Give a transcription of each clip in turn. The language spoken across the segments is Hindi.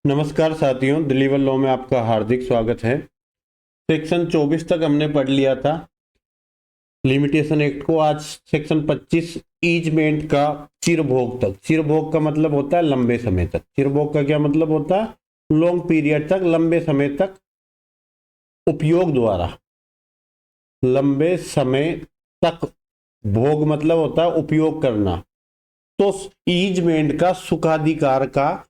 नमस्कार साथियों, दिलीवर लॉ में आपका हार्दिक स्वागत है। सेक्शन 24 तक हमने पढ़ लिया था लिमिटेशन एक्ट को। आज सेक्शन 25 ईजमेंट का चिरभोग तक। चिरभोग का मतलब होता है लंबे समय तक। चिरभोग का क्या मतलब होता है? लॉन्ग पीरियड तक, लंबे समय तक उपयोग द्वारा। लंबे समय तक भोग मतलब होता है उपयोग करना। तो ईजमेंट का सुखाधिकार का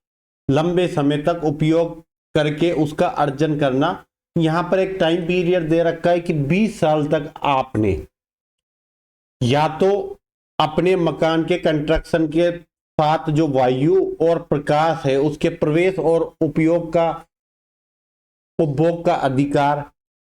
लंबे समय तक उपयोग करके उसका अर्जन करना। यहां पर एक टाइम पीरियड दे रखा है कि 20 साल तक आपने या तो अपने मकान के कंस्ट्रक्शन के साथ जो वायु और प्रकाश है उसके प्रवेश और उपयोग का उपभोग का अधिकार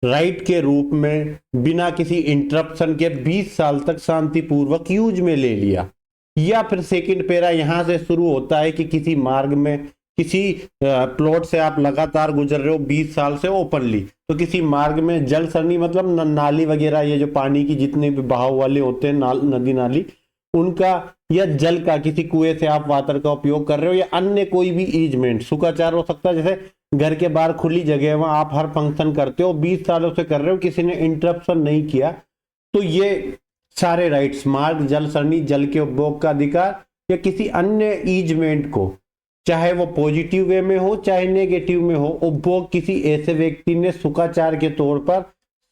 राइट के रूप में बिना किसी इंटरप्शन के 20 साल तक शांतिपूर्वक यूज में ले लिया। या फिर सेकंड पैरा यहां से शुरू होता है कि किसी मार्ग में किसी प्लॉट से आप लगातार गुजर रहे हो 20 साल से ओपनली, तो किसी मार्ग में जल सरणी मतलब नाली वगैरह, ये जो पानी की जितने भी बहाव वाले होते हैं नदी नाली, उनका या जल का किसी कुएं से आप वाटर का उपयोग कर रहे हो, या अन्य कोई भी ईजमेंट सुखाचार हो सकता है। जैसे घर के बाहर खुली जगह है, वहां आप हर फंक्शन करते हो, 20 सालों से कर रहे हो, किसी ने इंटरप्शन नहीं किया, तो ये सारे राइट्स, मार्ग, जल सरणी, जल के उपभोग का अधिकार या किसी अन्य ईजमेंट को, चाहे वो पॉजिटिव वे में हो चाहे नेगेटिव में हो, उपभोग किसी ऐसे व्यक्ति ने सुखाचार के तौर पर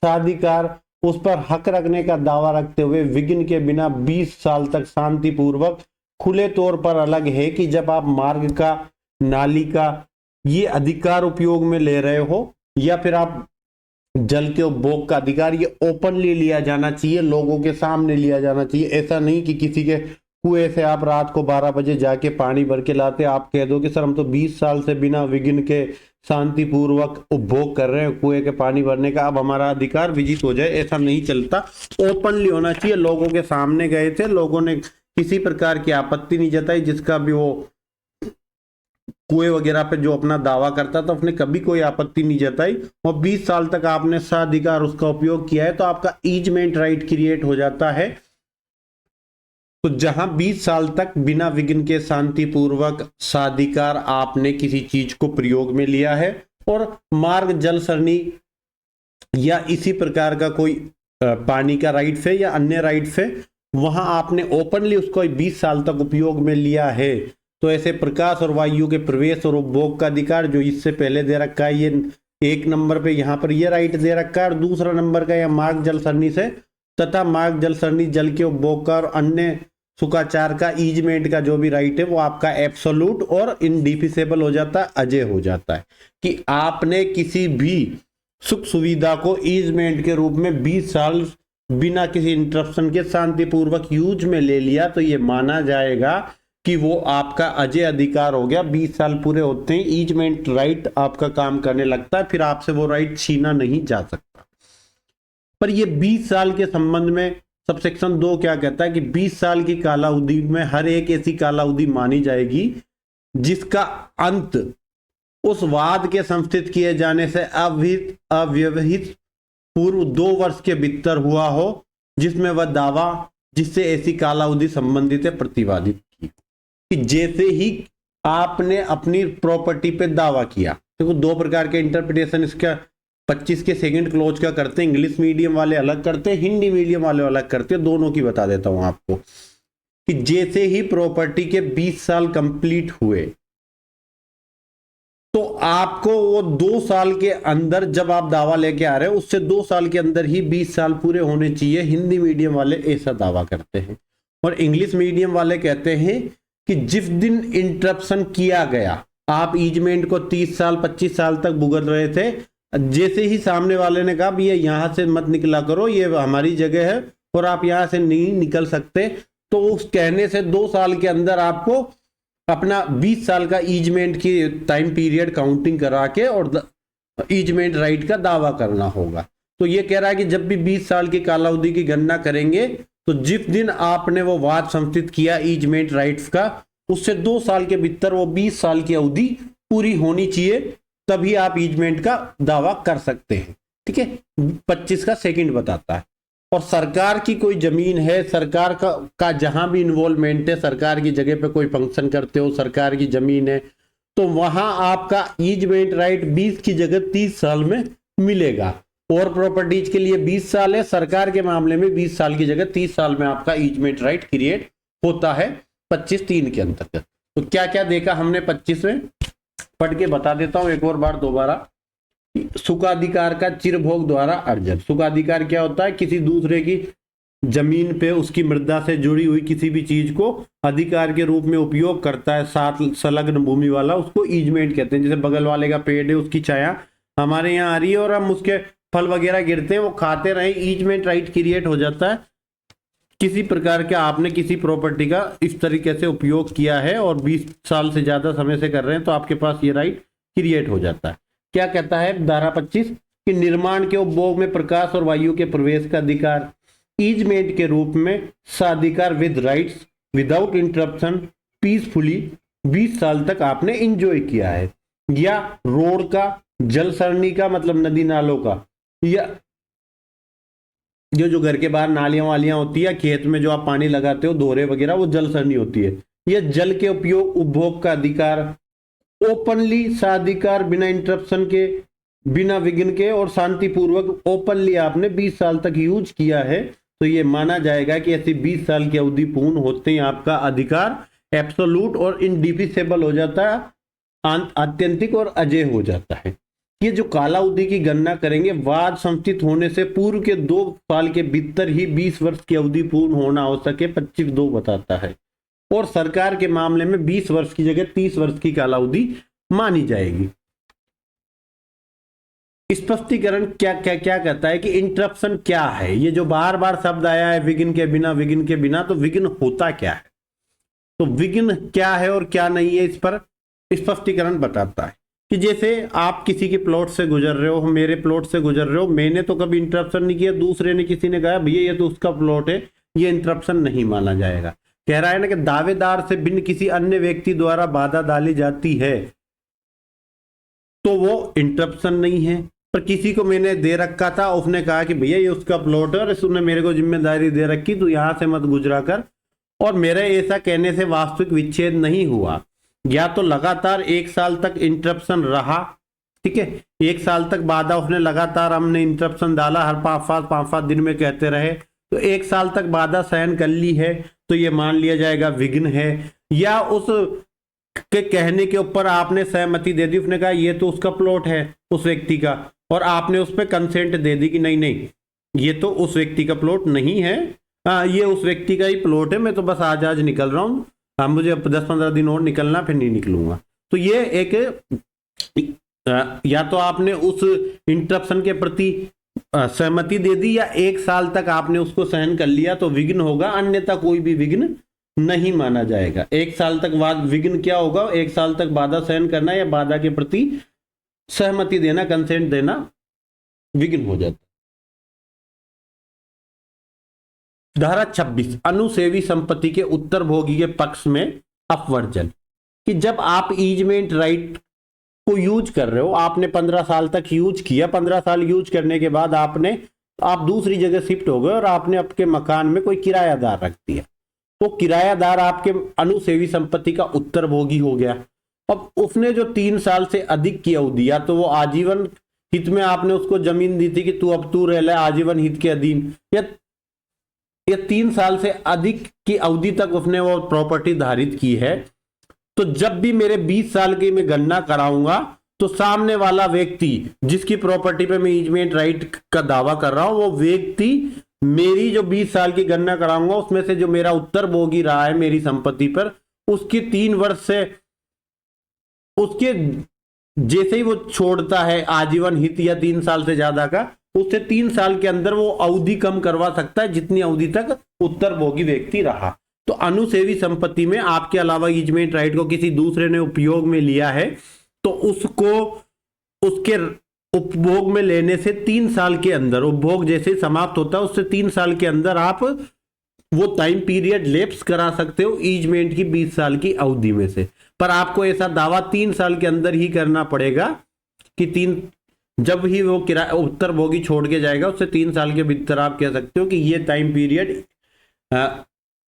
साधिकार उस पर हक रखने का दावा रखते हुए विघ्न के बिना 20 साल तक शांतिपूर्वक खुले तौर पर अलग है कि जब आप मार्ग का, नाली का ये अधिकार उपयोग में ले रहे हो, या फिर आप जल के उपभोग का अधिकार, ये ओपनली लिया जाना चाहिए, लोगों के सामने लिया जाना चाहिए। ऐसा नहीं कि किसी के कुएं से आप रात को 12 बजे जाके पानी भर के लाते, आप कह दो कि सर हम तो 20 साल से बिना विघ्न के शांतिपूर्वक उपभोग कर रहे हैं कुएं के पानी भरने का, अब हमारा अधिकार विजित हो जाए। ऐसा नहीं चलता, ओपनली होना चाहिए। लोगों के सामने गए थे, लोगों ने किसी प्रकार की आपत्ति नहीं जताई, जिसका भी वो कुएं वगैरह पे जो अपना दावा करता था उसने कभी कोई आपत्ति नहीं जताई, और 20 साल तक आपने साधिकार उसका उपयोग किया है, तो आपका ईजमेंट राइट क्रिएट हो जाता है। तो जहां 20 साल तक बिना विघ्न के शांतिपूर्वक साधिकार आपने किसी चीज को प्रयोग में लिया है, और मार्ग, जल सरणी या इसी प्रकार का कोई पानी का राइट है या अन्य राइट है, वहां आपने ओपनली उसको 20 साल तक उपयोग में लिया है, तो ऐसे प्रकाश और वायु के प्रवेश और उपभोग का अधिकार जो इससे पहले दे रखा है, ये एक नंबर पे यहाँ पर ये राइट दे रखा है, और दूसरा नंबर का यह मार्ग, जल सरणी से तथा मार्ग, जल सरणी, जल के उपभोग का और अन्य सुखाचार का, ईजमेंट का जो भी राइट है वो आपका एब्सोल्यूट और इनडिफिसेबल हो जाता है, अजय हो जाता है, कि आपने किसी भी सुख सुविधा को ईजमेंट के रूप में 20 साल बिना किसी इंटरप्शन के शांतिपूर्वक यूज में ले लिया, तो ये माना जाएगा कि वो आपका अजय अधिकार हो गया। 20 साल पूरे होते हैं ईजमेंट राइट आपका काम करने लगता है, फिर आपसे वो राइट छीना नहीं जा सकता। पर ये 20 साल के संबंध में सब सेक्शन 2 क्या कहता है कि 20 साल की कालावधि में हर एक ऐसी कालावधि मानी जाएगी जिसका अंत उस वाद के संस्थित किए जाने से अव्यवहित पूर्व 2 वर्ष के भीतर हुआ हो, जिसमें वह दावा जिससे ऐसी कालावधि संबंधित है प्रतिवादित की। कि जैसे ही आपने अपनी प्रॉपर्टी पे दावा किया, देखो 2 प्रकार के इंटरप्रिटेशन इसका 25 के सेकंड क्लोज का करते हैं, इंग्लिश मीडियम वाले अलग करते हैं, हिंदी मीडियम वाले अलग करते हैं, दोनों की बता देता हूं आपको। कि जैसे ही प्रॉपर्टी के 20 साल कंप्लीट हुए, तो आपको वो 2 साल के अंदर, जब आप दावा लेके आ रहे हो उससे 2 साल के अंदर ही 20 साल पूरे होने चाहिए। हिंदी मीडियम वाले ऐसा दावा करते हैं, और इंग्लिश मीडियम वाले कहते हैं कि जिस दिन इंटरप्शन किया गया, आप ईजमेंट को 30 साल 25 साल तक भुगत रहे थे, जैसे ही सामने वाले ने कहा भैया यहां से मत निकला करो, ये हमारी जगह है और आप यहां से नहीं निकल सकते, तो उस कहने से 2 साल के अंदर आपको अपना 20 साल का ईजमेंट की टाइम पीरियड काउंटिंग करा के और ईजमेंट राइट का दावा करना होगा। तो ये कह रहा है कि जब भी 20 साल की कालावधि की गणना करेंगे, तो जिस दिन आपने वो वाद संस्थित किया ईजमेंट राइट्स का, उससे 2 साल के भीतर वो 20 साल की अवधि पूरी होनी चाहिए, तभी आप ईजमेंट का दावा कर सकते हैं। ठीक है, 25 का सेकंड बताता है। और सरकार की कोई जमीन है, सरकार का जहां भी इन्वॉल्वमेंट है, सरकार की जगह पे कोई फंक्शन करते हो, सरकार की जमीन है, तो वहां आपका ईजमेंट राइट 20 की जगह 30 साल में मिलेगा। और प्रॉपर्टीज के लिए 20 साल है, सरकार के मामले में 20 साल की जगह 30 साल में आपका ईजमेंट राइट क्रिएट होता है 25(3) के अंतर्गत। तो क्या क्या देखा हमने 25 में, पढ़ के बता देता हूं एक और बार दोबारा। सुखाधिकार का चिरभोग द्वारा अर्जन। सुखाधिकार क्या होता है? किसी दूसरे की जमीन पे उसकी मृदा से जुड़ी हुई किसी भी चीज को अधिकार के रूप में उपयोग करता है साथ संलग्न भूमि वाला, उसको ईजमेंट कहते हैं। जैसे बगल वाले का पेड़ है, उसकी छाया हमारे यहाँ आ रही है और हम उसके फल वगैरह गिरते हैं, वो खाते रहे, ईजमेंट राइट क्रिएट हो जाता है। किसी प्रकार के आपने किसी प्रॉपर्टी का इस तरीके से उपयोग किया है और 20 साल से ज्यादा समय से कर रहे हैं, तो आपके पास ये राइट क्रिएट हो जाता है। क्या कहता है धारा 25 कि निर्माण के उपभोग में प्रकाश और वायु के प्रवेश का अधिकार ईजमेंट के रूप में साधिकार with rights without interruption peacefully 20 साल तक आपने इंजॉय किया है। या रोड का, जल सरणी का मतलब नदी नालों का, या जो घर के बाहर नालियां वालियां होती है, खेत में जो आप पानी लगाते हो दोहरे वगैरह, वो जल सरणी होती है। यह जल के उपयोग उपभोग का अधिकार ओपनली साधिकार बिना इंटरप्शन के, बिना विघ्न के और शांतिपूर्वक ओपनली आपने 20 साल तक यूज किया है, तो ये माना जाएगा कि ऐसी 20 साल की अवधि पूर्ण होते ही आपका अधिकार एब्सोल्यूट और इनडिफिसेबल हो जाता है, आत्यंतिक और अजेय हो जाता है। ये जो कालावधि की गणना करेंगे, वाद संस्थित होने से पूर्व के 2 साल के भीतर ही 20 वर्ष की अवधि पूर्ण होना हो सके 25(2) बताता है। और सरकार के मामले में 20 वर्ष की जगह 30 वर्ष की कालावधि मानी जाएगी। स्पष्टीकरण क्या क्या क्या कहता है कि इंटरप्शन क्या है? ये जो बार बार शब्द आया है विघ्न के बिना, विघ्न के बिना, तो विघ्न होता क्या है, तो विघ्न क्या है और क्या नहीं है, इस पर स्पष्टीकरण बताता है। कि जैसे आप किसी के प्लॉट से गुजर रहे हो, मेरे प्लॉट से गुजर रहे हो, मैंने तो कभी इंटरप्शन नहीं किया, दूसरे ने किसी ने कहा भैया ये तो उसका प्लॉट है, ये इंटरप्शन नहीं माना जाएगा। कह रहा है ना कि दावेदार से भिन्न किसी अन्य व्यक्ति द्वारा बाधा डाली जाती है तो वो इंटरप्शन नहीं है। पर किसी को मैंने दे रखा था, उसने कहा कि भैया ये उसका प्लॉट है और उसने मेरे को जिम्मेदारी दे रखी, तो यहां से मत गुजरा कर, और मेरे ऐसा कहने से वास्तविक विच्छेद नहीं हुआ, या तो लगातार 1 साल तक इंटरप्शन रहा, ठीक है, 1 साल तक बाधा उसने लगातार, हमने इंटरप्शन डाला, हर 5 दिन में कहते रहे, तो 1 साल तक बाधा सहन कर ली है, तो ये मान लिया जाएगा विघ्न है। या उस के कहने के ऊपर आपने सहमति दे दी, उसने कहा ये तो उसका प्लॉट है उस व्यक्ति का, और आपने उस पर कंसेंट दे दी कि नहीं नहीं ये तो उस व्यक्ति का प्लॉट नहीं है, ये उस व्यक्ति का ही प्लॉट है, मैं तो बस आज निकल रहा हूँ, हाँ मुझे 10-15 दिन और निकलना, फिर नहीं निकलूंगा। तो ये एक या तो आपने उस इंटरप्शन के प्रति सहमति दे दी, या 1 साल तक आपने उसको सहन कर लिया, तो विघ्न होगा, अन्यथा कोई भी विघ्न नहीं माना जाएगा। 1 साल तक बाद विघ्न क्या होगा? 1 साल तक बाधा सहन करना या बाधा के प्रति सहमति देना, कंसेंट देना, विघ्न हो जाता। धारा 26 अनुसेवी संपत्ति के उत्तरभोगी के पक्ष में अपवर्जन। कि जब आप ईजमेंट राइट को यूज कर रहे हो, आपने 15 साल तक यूज किया, 15 साल यूज करने के बाद आप दूसरी जगह शिफ्ट हो गए और आपने आपके मकान में कोई किरायादार रख दिया, वो किरायादार आपके अनुसेवी संपत्ति का उत्तरभोगी हो गया। अब उसने जो 3 साल से अधिक की अवधि, या तो वो आजीवन हित में आपने उसको जमीन दी थी कि तू रह ले आजीवन हित के अधीन, या 3 साल से अधिक की अवधि तक उसने वो प्रॉपर्टी धारित की है, तो जब भी मेरे 20 साल की मैं गणना कराऊंगा, तो सामने वाला व्यक्ति जिसकी प्रॉपर्टी पे मैं ईजमेंट राइट का दावा कर रहा हूं, वो व्यक्ति मेरी जो 20 साल की गणना कराऊंगा उसमें से जो मेरा उत्तरभोगी रहा है मेरी संपत्ति पर, उसकी 3 वर्ष से उसके जैसे ही वो छोड़ता है आजीवन हित या 3 साल से ज्यादा का, उससे 3 साल के अंदर वो अवधि कम करवा सकता है जितनी अवधि तक उत्तरभोगी व्यक्ति रहा। तो अनुसेवी संपत्ति में आपके अलावा ईजमेंट राइट को किसी दूसरे ने उपयोग में लिया है, तो उसको उसके उपभोग में लेने से 3 साल के अंदर, उपभोग जैसे समाप्त होता है उससे 3 साल के अंदर आप वो टाइम पीरियड लैप्स करा सकते हो ईजमेंट की 20 साल की अवधि में से। पर आपको ऐसा दावा 3 साल के अंदर ही करना पड़ेगा कि जब ही वो उत्तरभोगी छोड़ के जाएगा उससे 3 साल के भीतर आप कह सकते हो कि ये टाइम पीरियड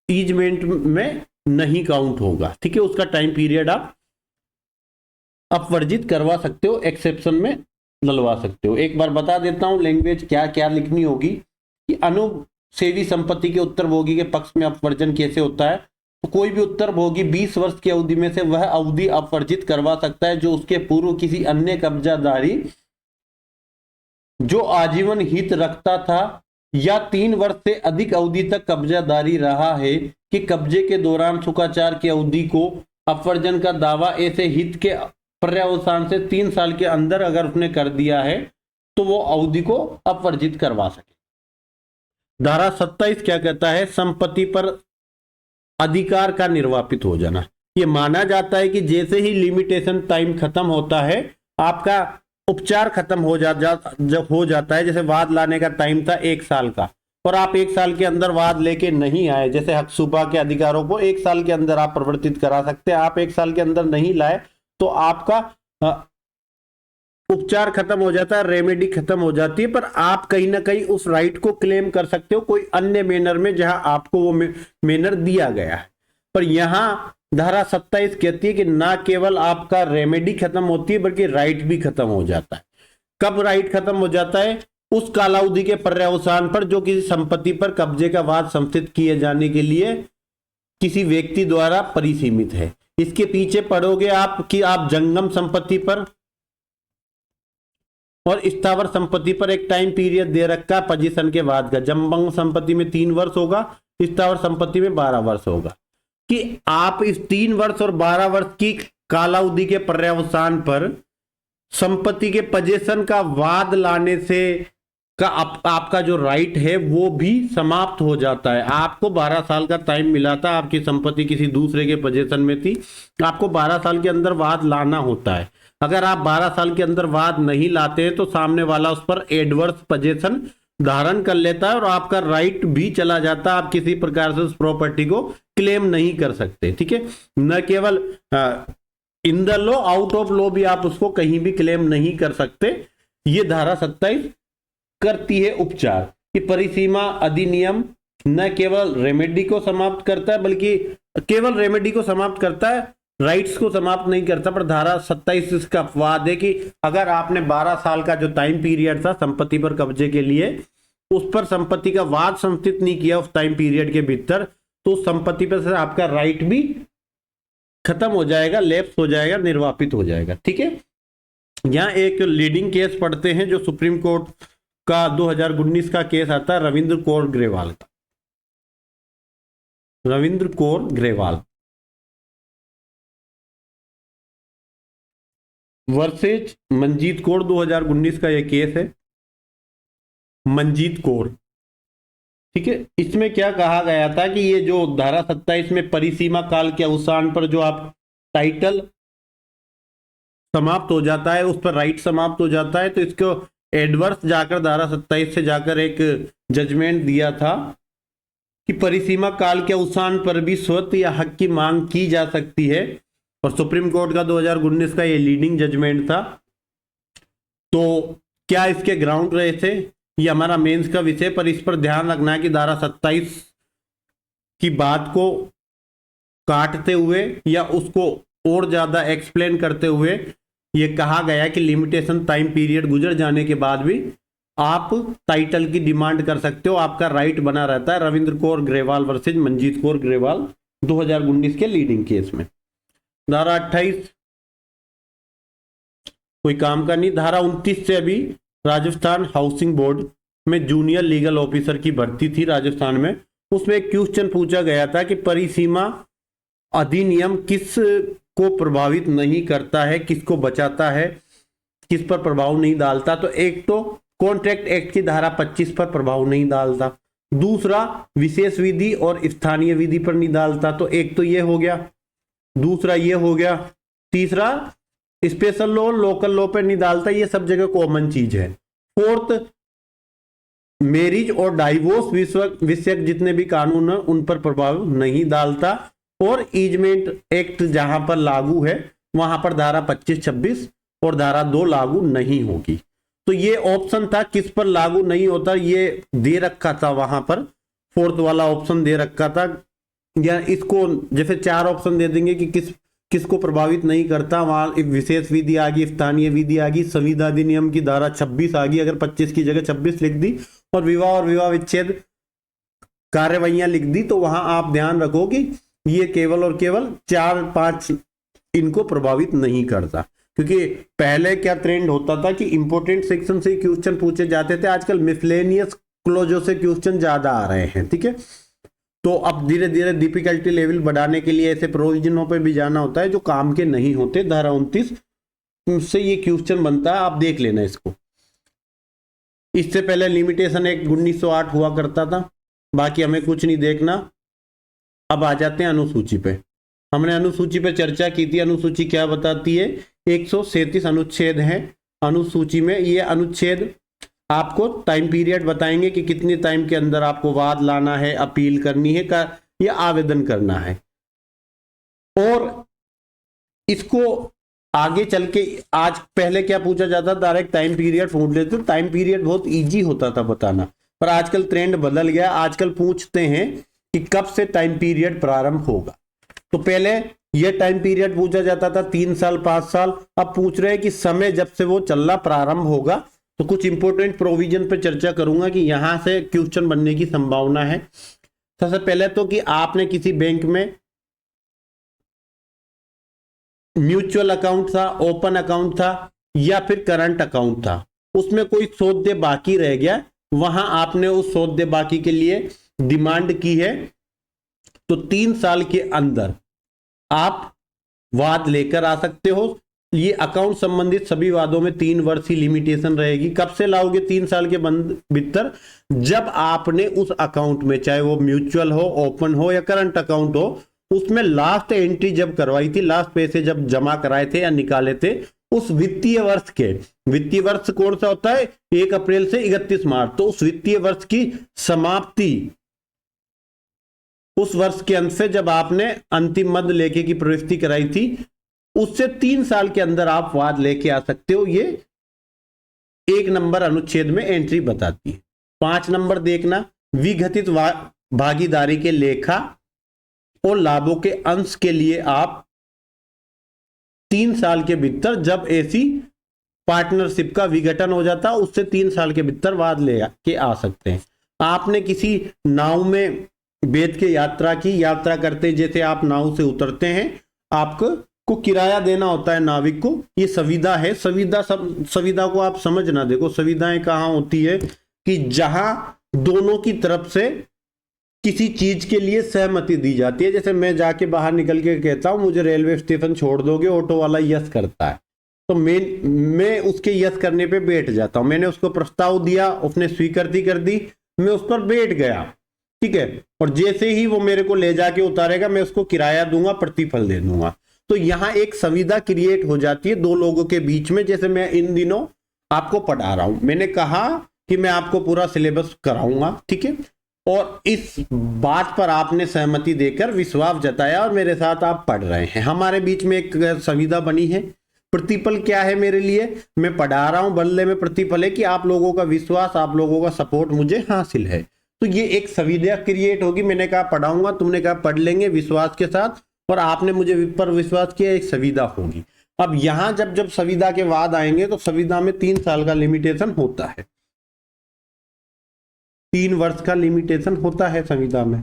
ईजमेंट में नहीं काउंट होगा, ठीक है, उसका टाइम पीरियड आप अपवर्जित करवा सकते हो, एक्सेप्शन में डलवा सकते हो। एक बार बता देता हूं लैंग्वेज क्या क्या लिखनी होगी कि अनुसेवी संपत्ति के उत्तरभोगी के पक्ष में अपवर्जन कैसे होता है। तो कोई भी उत्तरभोगी 20 वर्ष की अवधि में से वह अवधि अपवर्जित करवा सकता है जो उसके पूर्व किसी अन्य कब्जाधारी जो आजीवन हित रखता था या 3 वर्ष से अधिक अवधि तक कब्जाधारी रहा है कि कब्जे के दौरान सुखाचार की अवधि को अपवर्जन का दावा ऐसे हित के पर्यावसान से 3 साल के अंदर अगर उसने कर दिया है तो वो अवधि को अपवर्जित करवा सके। धारा 27 क्या कहता है? संपत्ति पर अधिकार का निर्वापित हो जाना। ये माना जाता है कि जैसे ही लिमिटेशन टाइम खत्म होता है, आपका उपचार खत्म हो जाता है। जैसे वाद लाने का टाइम था 1 साल का और आप 1 साल के अंदर वाद लेके नहीं आए, जैसे हक सुबह के अधिकारों को 1 साल के अंदर आप परिवर्तित करा सकते हैं। आप 1 साल के अंदर नहीं लाए तो आपका उपचार खत्म हो जाता है, रेमेडी खत्म हो जाती है, पर आप कहीं ना कहीं उस राइट को क्लेम कर सकते हो कोई अन्य मैनर में जहां आपको वो मैनर दिया गया है। पर यहां धारा 27 कहती है कि ना केवल आपका रेमेडी खत्म होती है बल्कि राइट भी खत्म हो जाता है। कब राइट खत्म हो जाता है? उस कालावधि के पर्यावसान पर जो किसी संपत्ति पर कब्जे का वाद संस्थित किए जाने के लिए किसी व्यक्ति द्वारा परिसीमित है। इसके पीछे पढ़ोगे आप कि आप जंगम संपत्ति पर और स्थावर संपत्ति पर एक टाइम पीरियड दे रखा पोजीशन के बाद का। जंगम संपत्ति में 3 वर्ष होगा, स्थावर संपत्ति में 12 वर्ष होगा, कि आप इस 3 वर्ष और 12 वर्ष की कालावधि के पर्यावसान पर संपत्ति के पोजीशन का वाद लाने से आपका जो राइट है वो भी समाप्त हो जाता है। आपको 12 साल का टाइम मिला था, आपकी संपत्ति किसी दूसरे के पोजीशन में थी, आपको 12 साल के अंदर वाद लाना होता है। अगर आप 12 साल के अंदर वाद नहीं लाते हैं तो सामने वाला उस पर एडवर्स पोजीशन धारण कर लेता है और आपका राइट भी चला जाता है। आप किसी प्रकार से उस प्रॉपर्टी को क्लेम नहीं कर सकते। ठीक है, न केवल in the law, out of law भी आप उसको कहीं भी क्लेम नहीं कर सकते। ये धारा 27 करती है उपचार कि परिसीमा अधिनियम न केवल रेमेडी को समाप्त करता है बल्कि केवल रेमेडी को समाप्त करता है, राइट्स को समाप्त नहीं करता। पर धारा 27 इसका अपवाद है कि अगर आपने 12 साल का जो टाइम पीरियड था संपत्ति पर कब्जे के लिए, उस पर संपत्ति का वाद संस्थित नहीं किया उस टाइम पीरियड के भीतर, तो संपत्ति पर से आपका राइट भी खत्म हो जाएगा, लैप्स हो जाएगा, निर्वापित हो जाएगा। ठीक है, यहां एक लीडिंग केस पढ़ते हैं जो सुप्रीम कोर्ट का 2019 का केस आता है रविंद्र कौर ग्रेवाल का। रविंद्र कौर ग्रेवाल वर्सेज मंजीत कौर, 2019 का यह केस है। मंजीत कौर, ठीक है, इसमें क्या कहा गया था कि ये जो धारा 27 में परिसीमा काल के अवसान पर जो आप टाइटल समाप्त हो जाता है, उस पर राइट समाप्त हो जाता है, तो इसको एडवर्स जाकर धारा 27 से जाकर एक जजमेंट दिया था कि परिसीमा काल के अवसान पर भी स्वत या हक की मांग की जा सकती है। और सुप्रीम कोर्ट का 2019 का ये लीडिंग जजमेंट था। तो क्या इसके ग्राउंड रहे थे, ये हमारा मेंस का विषय, पर इस पर ध्यान रखना है कि धारा 27 की बात को काटते हुए या उसको और ज्यादा एक्सप्लेन करते हुए ये कहा गया कि लिमिटेशन टाइम पीरियड गुजर जाने के बाद भी आप टाइटल की डिमांड कर सकते हो, आपका राइट बना रहता है। रविंद्र कौर ग्रेवाल वर्सेज मंजीत कौर ग्रेवाल 2019 के लीडिंग केस में। धारा 28 कोई काम का नहीं। धारा 29 से अभी राजस्थान हाउसिंग बोर्ड में जूनियर लीगल ऑफिसर की भर्ती थी राजस्थान में, उसमें एक क्वेश्चन पूछा गया था कि परिसीमा अधिनियम किस को प्रभावित नहीं करता है, किसको बचाता है, किस पर प्रभाव नहीं डालता। तो एक तो कॉन्ट्रैक्ट एक्ट की धारा 25 पर प्रभाव नहीं डालता, दूसरा विशेष विधि और स्थानीय विधि पर नहीं डालता। तो एक तो ये हो गया, दूसरा ये हो गया, तीसरा स्पेशल लॉ लोकल लॉ पर नहीं डालता, ये सब जगह कॉमन चीज है। फोर्थ, मैरिज और डाइवोर्स विषयक जितने भी कानून है उन पर प्रभाव नहीं डालता। और ईजमेंट एक्ट जहां पर लागू है वहां पर धारा 25, 26 और धारा 2 लागू नहीं होगी। तो ये ऑप्शन था किस पर लागू नहीं होता, ये दे रखा था वहां पर, फोर्थ वाला ऑप्शन दे रखा था। या इसको जैसे 4 ऑप्शन दे देंगे कि किसको प्रभावित नहीं करता, वहां एक विशेष विधि आ गई, स्थानीय विधि आ गई, संविदा अधिनियम की धारा 26 आ गई, अगर 25 की जगह 26 लिख दी और विवाह विच्छेद कार्यवाहियां लिख दी, तो वहां आप ध्यान रखो कि ये केवल और केवल 4-5 इनको प्रभावित नहीं करता। क्योंकि पहले क्या ट्रेंड होता था कि इंपोर्टेंट सेक्शन से क्वेश्चन पूछे जाते थे, आजकल मिसलेनियस क्लोजों से क्वेश्चन ज्यादा आ रहे हैं। ठीक है, तो अब धीरे धीरे डिफिकल्टी लेवल बढ़ाने के लिए ऐसे प्रोविजनों पे भी जाना होता है जो काम के नहीं होते। धारा 29 से ये क्वेश्चन बनता है, आप देख लेना इसको। इससे पहले लिमिटेशन एक्ट 1908 हुआ करता था, बाकी हमें कुछ नहीं देखना। अब आ जाते हैं अनुसूची पे। हमने अनुसूची पे चर्चा की थी। अनुसूची क्या बताती है? 137 अनुच्छेद हैं अनुसूची में। ये अनुच्छेद आपको टाइम पीरियड बताएंगे कि कितने टाइम के अंदर आपको वाद लाना है, अपील करनी है या आवेदन करना है। और इसको आगे चल के आज पहले क्या पूछा जाता, डायरेक्ट टाइम पीरियड पूछ लेते। टाइम पीरियड बहुत इजी होता था बताना, पर आजकल ट्रेंड बदल गया। आजकल पूछते हैं कि कब से टाइम पीरियड प्रारंभ होगा। तो पहले ये टाइम पीरियड पूछा जाता था 3 साल 5 साल। अब पूछ रहे हैं कि समय जब से वो चलना प्रारंभ होगा। तो कुछ इंपोर्टेंट प्रोविजन पे चर्चा करूंगा कि यहां से क्वेश्चन बनने की संभावना है। सबसे पहले तो कि आपने किसी बैंक में म्यूचुअल अकाउंट था, ओपन अकाउंट था या फिर करंट अकाउंट था, उसमें कोई सौदे बाकी रह गया, वहां आपने उस सौदे बाकी के लिए डिमांड की है, तो 3 साल के अंदर आप वाद लेकर आ सकते हो। ये अकाउंट संबंधित सभी वादों में 3 वर्ष की लिमिटेशन रहेगी। कब से लाओगे 3 साल के भीतर? जब आपने उस अकाउंट में, चाहे वो म्यूचुअल हो, ओपन हो या करंट अकाउंट हो, उसमें लास्ट एंट्री जब करवाई थी, लास्ट पैसे जब जमा कराए थे या निकाले थे, उस वित्तीय वर्ष के, वित्तीय वर्ष कौन सा होता है? 1 अप्रैल से 31 मार्च। तो उस वित्तीय वर्ष की समाप्ति, उस वर्ष के अंत से जब आपने अंतिम मद लेके की प्रवृत्ति कराई थी, उससे 3 साल के अंदर आप वाद लेके आ सकते हो। ये 1 नंबर अनुच्छेद में एंट्री बताती है। 5 नंबर देखना, विघटित भागीदारी के लेखा और लाभों के अंश के लिए आप 3 साल के भीतर, जब ऐसी पार्टनरशिप का विघटन हो जाता, उससे 3 साल के भीतर वाद ले के आ सकते हैं। आपने किसी नाव में बैठ के यात्रा की, यात्रा करते जैसे आप नाव से उतरते हैं, आपको किराया देना होता है नाविक को। ये संविदा है। संविदा को आप समझना, देखो संविदाएं कहाँ होती है कि जहां दोनों की तरफ से किसी चीज के लिए सहमति दी जाती है। जैसे मैं जाके बाहर निकल के कहता हूं मुझे रेलवे स्टेशन छोड़ दोगे, ऑटो वाला यस करता है, तो मैं उसके यस करने पे बैठ जाता हूं। मैंने उसको प्रस्ताव दिया, उसने स्वीकृति कर दी, मैं उस पर बैठ गया, ठीक है। और जैसे ही वो मेरे को ले जाके उतारेगा, मैं उसको किराया दूंगा, प्रतिफल दे दूंगा। तो यहाँ एक संविदा क्रिएट हो जाती है 2 लोगों के बीच में। जैसे मैं इन दिनों आपको पढ़ा रहा हूं, मैंने कहा कि मैं आपको पूरा सिलेबस कराऊंगा, ठीक है, और इस बात पर आपने सहमति देकर विश्वास जताया और मेरे साथ आप पढ़ रहे हैं। हमारे बीच में एक संविदा बनी है। प्रतिफल क्या है मेरे लिए? मैं पढ़ा रहा हूं, बदले में प्रतिफल है कि आप लोगों का विश्वास, आप लोगों का सपोर्ट मुझे हासिल है। तो ये एक संविदा क्रिएट होगी। मैंने कहा पढ़ाऊंगा, तुमने कहा पढ़ लेंगे विश्वास के साथ, और आपने मुझे पर विश्वास किया, एक संविदा होगी। अब यहां जब संविदा के बाद आएंगे तो संविदा में 3 साल का लिमिटेशन होता है, 3 वर्ष का लिमिटेशन होता है संविदा में।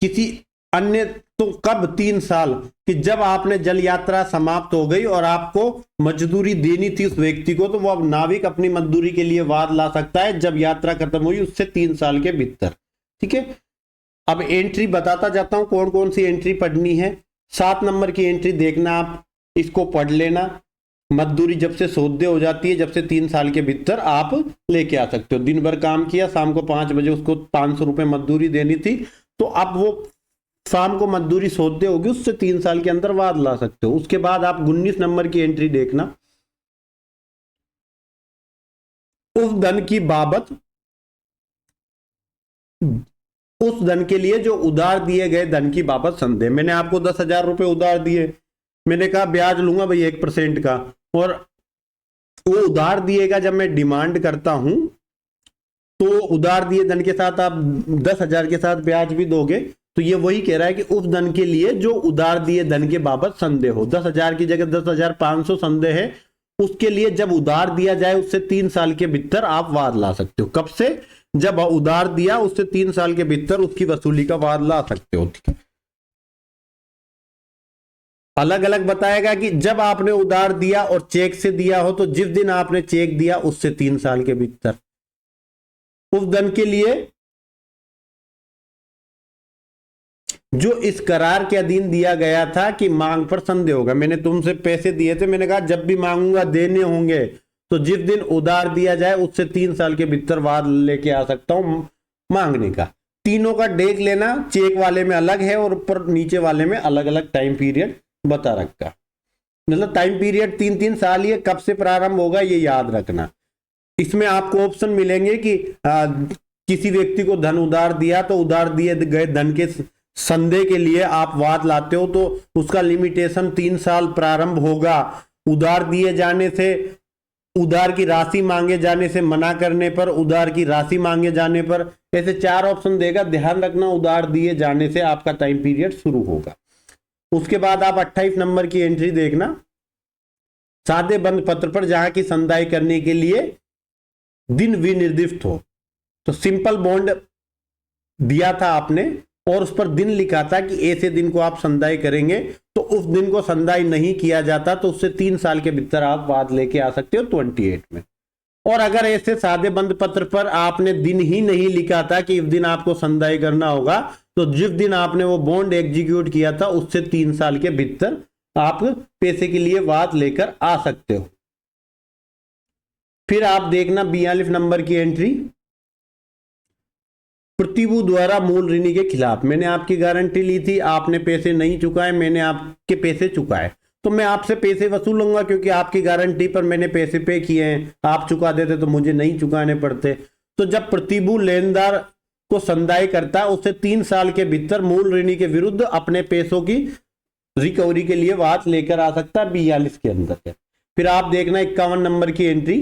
किसी अन्य तो कब 3 साल? कि जब आपने जल यात्रा समाप्त हो गई और आपको मजदूरी देनी थी उस व्यक्ति को, तो वो अब नाविक अपनी मजदूरी के लिए वाद ला सकता है जब यात्रा खत्म हुई, उससे 3 साल के भीतर, ठीक है। अब एंट्री बताता जाता हूं कौन कौन सी एंट्री पढ़नी है। 7 नंबर की एंट्री देखना, आप इसको पढ़ लेना। मजदूरी जब से सौदे हो जाती है, जब से 3 साल के भीतर आप लेके आ सकते हो। दिन भर काम किया, शाम को 5 बजे उसको 500 रुपए मजदूरी देनी थी, तो अब वो शाम को मजदूरी सौदे होगी, उससे 3 साल के अंदर वाद ला सकते हो। उसके बाद आप 19 नंबर की एंट्री देखना, उस धन की बाबत, उस धन के लिए जो उधार दिए गए धन की बाबत संदेह। मैंने आपको 10,000 रुपए उधार दिए, मैंने कहा ब्याज लूंगा भाई 1% का, और वो उधार दिएगा जब मैं डिमांड करता हूं, तो उधार दिए धन के साथ आप 10,000 के साथ ब्याज भी दोगे, तो ये वही कह रहा है कि उस धन के लिए जो उधार दिए धन के बाबत संदेह हो, 10,000 की जगह 10,500 संदेह है, उसके लिए जब उधार दिया जाए उससे 3 साल के भीतर आप वाद ला सकते हो। कब से? जब उधार दिया उससे 3 साल के भीतर उसकी वसूली का वाद ला सकते हो। ठीक है, अलग अलग बताएगा कि जब आपने उधार दिया और चेक से दिया हो, तो जिस दिन आपने चेक दिया उससे 3 साल के भीतर उस धन के लिए जो इस करार के अधीन दिया गया था कि मांग पर संदेह होगा। मैंने तुमसे पैसे दिए थे, मैंने कहा जब भी मांगूंगा देने होंगे, तो जिस दिन उधार दिया जाए उससे 3 साल के भीतर वाद लेके आ सकता हूं मांगने का। तीनों का देख लेना, चेक वाले में अलग है और ऊपर नीचे वाले में अलग अलग टाइम पीरियड बता रखा। मतलब टाइम पीरियड 3-3 साल ही है, कब से प्रारंभ होगा ये याद रखना। इसमें आपको ऑप्शन मिलेंगे कि किसी व्यक्ति को धन उधार दिया, तो उधार दिए गए धन के संदेह के लिए आप वाद लाते हो, तो उसका लिमिटेशन 3 साल प्रारंभ होगा। उधार दिए जाने से, उधार की राशि मांगे जाने से मना करने पर, उधार की राशि मांगे जाने पर, ऐसे 4 ऑप्शन देगा। ध्यान रखना, उधार दिए जाने से आपका टाइम पीरियड शुरू होगा। उसके बाद आप 28 नंबर की एंट्री देखना, सादे बंद पत्र पर जहां की संदाई करने के लिए दिन विनिर्दिष्ट हो। तो सिंपल बॉन्ड दिया था आपने और उस पर दिन लिखा था कि ऐसे दिन को आप संदाई करेंगे, तो उस दिन को संदाई नहीं किया जाता तो उससे 3 साल के भीतर आप वाद लेके आ सकते हो 28 में। और अगर ऐसे सादे बंद पत्र पर आपने दिन ही नहीं लिखा था कि इस दिन आपको संदाई करना होगा, तो जिस दिन आपने वो बॉन्ड एग्जीक्यूट किया था उससे 3 साल के भीतर आप पैसे के लिए वाद लेकर आ सकते हो। फिर आप देखना 42 नंबर की एंट्री, प्रतिभू द्वारा मूल ऋणी के खिलाफ। मैंने आपकी गारंटी ली थी, आपने पैसे नहीं चुकाए, मैंने आपके पैसे चुकाए, तो मैं आपसे पैसे वसूलूंगा क्योंकि आपकी गारंटी पर मैंने पैसे पे किए हैं। आप चुका देते तो मुझे नहीं चुकाने पड़ते। तो जब प्रतिभू लेनदार को संदाई करता है, उससे 3 साल के भीतर मूल ऋणी के विरुद्ध अपने पैसों की रिकवरी के लिए वाद लेकर आ सकता है 42 के अंदर है। फिर आप देखना 51 नंबर की एंट्री,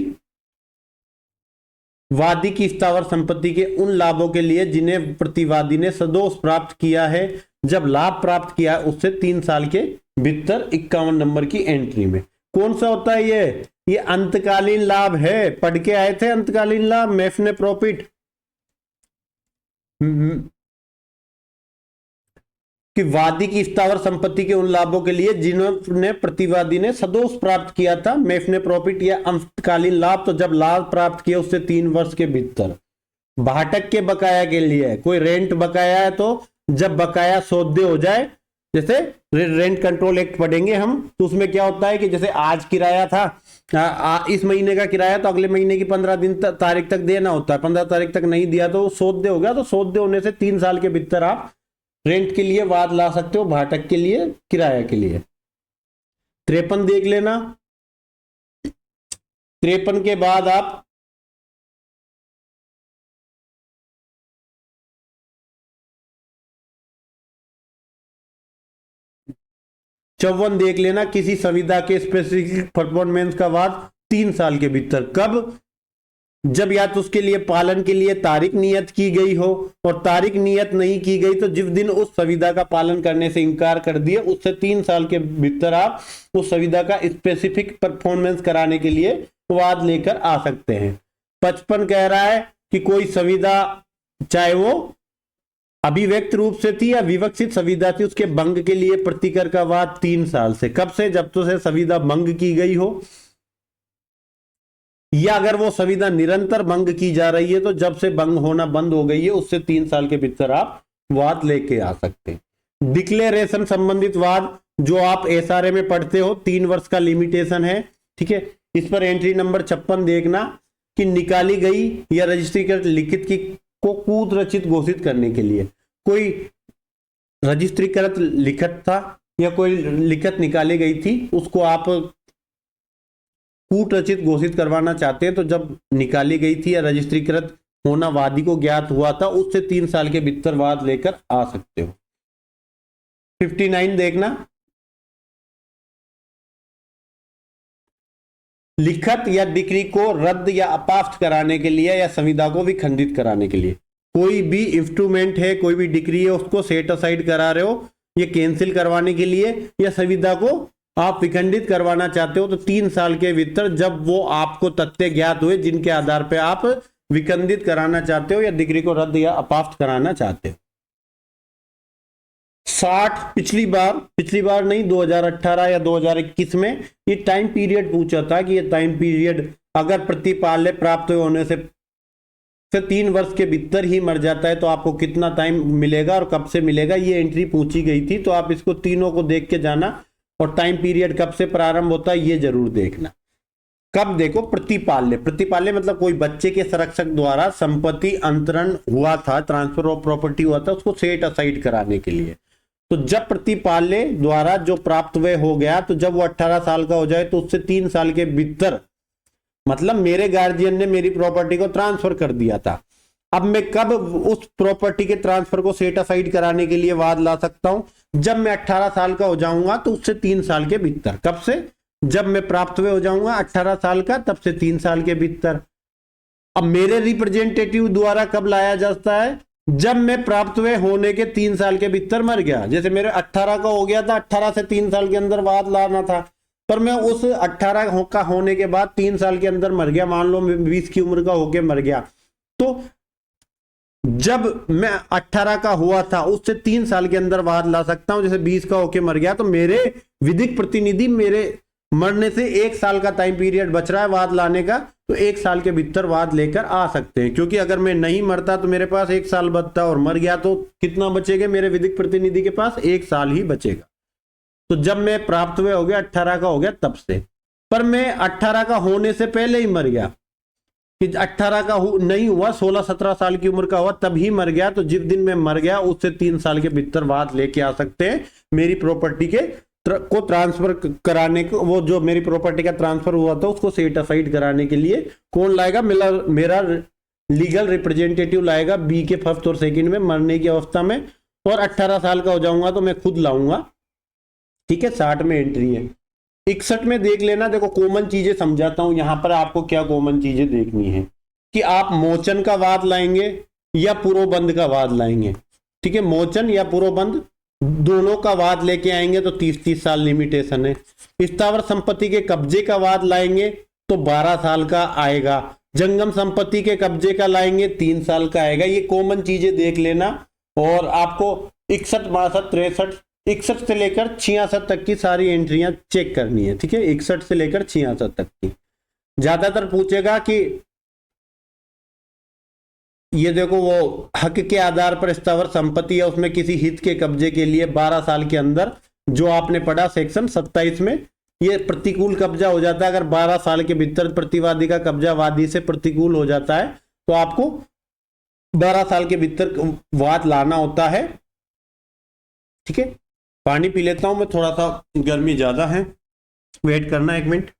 वादी की स्थावर संपत्ति के उन लाभों के लिए जिन्हें प्रतिवादी ने सदोष प्राप्त किया है, जब लाभ प्राप्त किया है उससे 3 साल के भीतर 51 नंबर की एंट्री में। कौन सा होता है ये अंतकालीन लाभ है। पढ़ के आए थे अंतकालीन लाभ, मैफने प्रॉफिट कि वादी की स्थावर संपत्ति के उन लाभों के लिए जिन्होंने प्रतिवादी ने सदोष प्राप्त किया था, मैफने प्रॉफिट या अंतकालीन लाभ, तो जब लाभ प्राप्त किया उससे 3 वर्ष के भीतर। भाटक के बकाया के लिए, कोई रेंट बकाया है तो जब बकाया सौदे हो जाए, जैसे रेंट कंट्रोल एक्ट पढ़ेंगे हम, तो उसमें क्या होता है कि जैसे आज किराया था, इस महीने का किराया तो अगले महीने की 15 दिन तारीख तक देना होता है, 15 तारीख तक नहीं दिया तो सौदे हो गया, तो सौदे होने से 3 साल के भीतर आप रेंट के लिए वाद ला सकते हो, भाटक के लिए, किराया के लिए। 53 देख लेना। 53 के बाद आप 54 देख लेना, किसी संविदा के स्पेसिफिक परफॉर्मेंस का वाद 3 साल के भीतर। कब? जब या तो उसके लिए पालन के लिए तारीख नियत की गई हो, और तारीख नियत नहीं की गई तो जिस दिन उस संविदा का पालन करने से इनकार कर दिया उससे 3 साल के भीतर आप उस संविदा का स्पेसिफिक परफॉर्मेंस कराने के लिए वाद लेकर आ सकते हैं। 55 कह रहा है कि कोई संविदा, चाहे वो अभिव्यक्त रूप से थी या विवक्षित संविदा थी, उसके भंग के लिए प्रतिकर का वाद 3 साल से। कब से? जब तो से संविदा भंग की गई हो, या अगर वो संविदा निरंतर भंग की जा रही है तो जब से भंग होना बंद हो गई है उससे 3 साल के भीतर आप वाद लेके आ सकते हैं। डिक्लेरेशन संबंधित वाद जो आप एसआरए में पढ़ते हो, 3 वर्ष का लिमिटेशन है। ठीक है, इस पर एंट्री नंबर 56 देखना कि निकाली गई या रजिस्ट्रीकृत लिखित की को कूट रचित घोषित करने के लिए, कोई रजिस्ट्रीकृत लिखित था या कोई लिखित निकाली गई थी, उसको आप कूट रचित घोषित करवाना चाहते हैं, तो जब निकाली गई थी या रजिस्ट्रीकृत होना वादी को ज्ञात हुआ था उससे 3 साल के भीतर वाद लेकर आ सकते हो। 59 देखना, लिखत या डिक्री को रद्द या अपाफ्त कराने के लिए या संविदा को विखंडित कराने के लिए, कोई भी इंस्ट्रूमेंट है, कोई भी डिक्री है, उसको सेट असाइड करा रहे हो, ये कैंसिल करवाने के लिए या संविदा को आप विखंडित करवाना चाहते हो, तो 3 साल के भीतर जब वो आपको तथ्य ज्ञात हुए जिनके आधार पर आप विखंडित कराना चाहते हो या डिग्री को रद्द या अपाफ्त कराना चाहते हो। 60 पिछली बार नहीं, 2018 या 2021 में ये टाइम पीरियड पूछा था कि ये टाइम पीरियड अगर प्रतिपाल्य प्राप्त होने से 3 वर्ष के भीतर ही मर जाता है तो आपको कितना टाइम मिलेगा और कब से मिलेगा, ये एंट्री पूछी गई थी। तो आप इसको तीनों को देख के जाना और टाइम पीरियड कब से प्रारंभ होता है ये जरूर देखना। कब देखो, प्रतिपाल्य मतलब कोई बच्चे के संरक्षक द्वारा संपत्ति अंतरण हुआ था, ट्रांसफर ऑफ प्रॉपर्टी हुआ था, उसको सेट असाइड कराने के लिए। तो जब प्रतिपाल्य द्वारा जो प्राप्त व्यय हो गया, तो जब वो 18 साल का हो जाए तो उससे 3 साल के भीतर, मतलब मेरे गार्जियन ने मेरी प्रॉपर्टी को ट्रांसफर कर दिया था, अब मैं कब उस प्रॉपर्टी के ट्रांसफर को सेट असाइड कराने के लिए वाद ला सकता हूं? जब मैं 18 साल का हो जाऊंगा तो उससे 3 साल के भीतर। कब से? जब मैं प्राप्त हुए हो जाऊंगा 18 साल का, तब से 3 साल के भीतर। अब मेरे रिप्रेजेंटेटिव द्वारा कब लाया जाता है? जब मैं प्राप्त हुए होने के 3 साल के भीतर मर गया। जैसे मेरे 18 का हो गया था, 18 से 3 साल के अंदर वाद लाना था, पर मैं उस 18 का होने के बाद 3 साल के अंदर मर गया, मान लो मैं 20 की उम्र का होके मर गया, तो जब मैं 18 का हुआ था उससे 3 साल के अंदर वाद ला सकता हूं। जैसे 20 का होके मर गया तो मेरे विधिक प्रतिनिधि मेरे मरने से 1 साल का टाइम पीरियड बच रहा है वाद लाने का, तो 1 साल के भीतर वाद लेकर आ सकते हैं। क्योंकि अगर मैं नहीं मरता तो मेरे पास 1 साल बचता और मर गया तो कितना बचेगा? मेरे विधिक प्रतिनिधि के पास 1 साल ही बचेगा। तो जब मैं प्राप्त हुए हो गया 18 का हो गया तब से, पर मैं 18 का होने से पहले ही मर गया कि 18 का नहीं हुआ, 16-17 साल की उम्र का हुआ तब ही मर गया, तो जिस दिन मैं मर गया उससे 3 साल के भीतर वाद लेके आ सकते हैं मेरी प्रॉपर्टी के को ट्रांसफर कराने को। वो जो मेरी प्रॉपर्टी का ट्रांसफर हुआ था उसको सेट असाइड कराने के लिए कौन लाएगा? मेरा लीगल रिप्रेजेंटेटिव लाएगा बी के फर्स्ट और सेकंड में मरने की अवस्था में, और 18 साल का हो जाऊंगा तो मैं खुद लाऊंगा। ठीक है, 60 में एंट्री है। 61 में देख लेना, देखो कॉमन चीजें समझाता हूं यहां पर आपको क्या कॉमन चीजें देखनी है कि आप मोचन का वाद लाएंगे या पुरोबंध का वाद लाएंगे। ठीक है, मोचन या पुरोबंध दोनों का वाद लेके आएंगे तो 30-30 साल लिमिटेशन है। स्थावर संपत्ति के कब्जे का वाद लाएंगे तो 12 साल का आएगा। जंगम संपत्ति के कब्जे का लाएंगे 3 साल का आएगा। ये कॉमन चीजें देख लेना, और आपको 61, 62, 63, 61 से लेकर 66 तक की सारी एंट्रियां चेक करनी है। ठीक है, 61 से लेकर 66 तक की। ज्यादातर पूछेगा कि ये देखो वो हक के आधार पर स्थावर संपत्ति है, उसमें किसी हित के कब्जे के लिए 12 साल के अंदर, जो आपने पढ़ा सेक्शन 27 में, ये प्रतिकूल कब्जा हो जाता है। अगर 12 साल के भीतर प्रतिवादी का कब्जा वादी से प्रतिकूल हो जाता है तो आपको 12 साल के भीतर वाद लाना होता है। ठीक है, पानी पी लेता हूं मैं, थोड़ा सा गर्मी ज्यादा है, वेट करना 1 मिनट।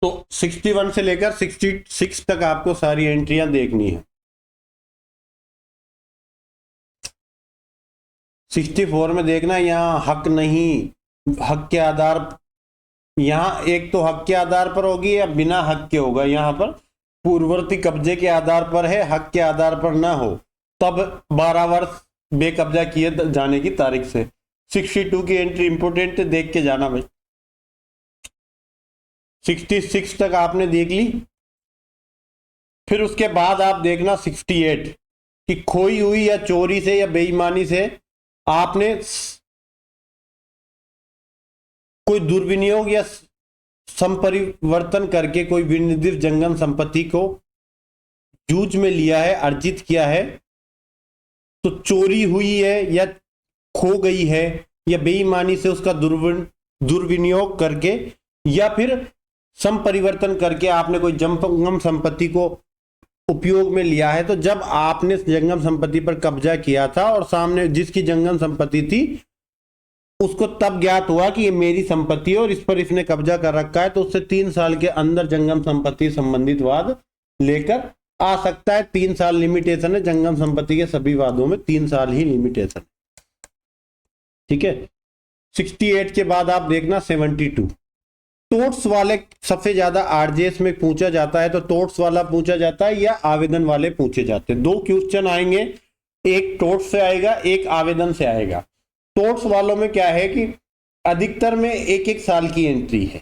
तो 61 से लेकर 66 तक आपको सारी एंट्रियां देखनी है। 64 में देखना, यहां हक नहीं, हक के आधार, यहां एक तो हक के आधार पर होगी या बिना हक के होगा। यहां पर पूर्ववर्ती कब्जे के आधार पर है, हक के आधार पर ना हो तब 12 वर्ष बेकब्जा किए जाने की तारीख से। 62 की एंट्री इंपोर्टेंट है, देख के जाना भाई। 66 तक आपने देख ली, फिर उसके बाद आप देखना 68 कि खोई हुई या चोरी से या बेईमानी से आपने कोई दुर्विनियोग या संपरिवर्तन करके कोई विनिर्दिष्ट जंगम संपत्ति को जूझ में लिया है, अर्जित किया है, तो चोरी हुई है या खो गई है या बेईमानी से उसका दुर्विनियोग करके, या फिर संपरिवर्तन करके आपने कोई जंगम संपत्ति को उपयोग में लिया है, तो जब आपने जंगम संपत्ति पर कब्जा किया था और सामने जिसकी जंगम संपत्ति थी उसको तब ज्ञात हुआ कि ये मेरी संपत्ति है और इस पर इसने कब्जा कर रखा है, तो उससे 3 साल के अंदर जंगम संपत्ति संबंधित वाद लेकर आ सकता है। 3 साल लिमिटेशन है जंगम संपत्ति के सभी वादों में, 3 साल ही लिमिटेशन। ठीक है, 68 के बाद आप देखना 72। टोट्स वाले सबसे ज्यादा आरजेएस में पूछा जाता है, तो टोट्स वाला पूछा जाता है या आवेदन वाले पूछे जाते हैं। 2 क्वेश्चन आएंगे, एक टोट्स से आएगा, एक आवेदन से आएगा। टोट्स वालों में क्या है कि अधिकतर में 1-1 साल की एंट्री है,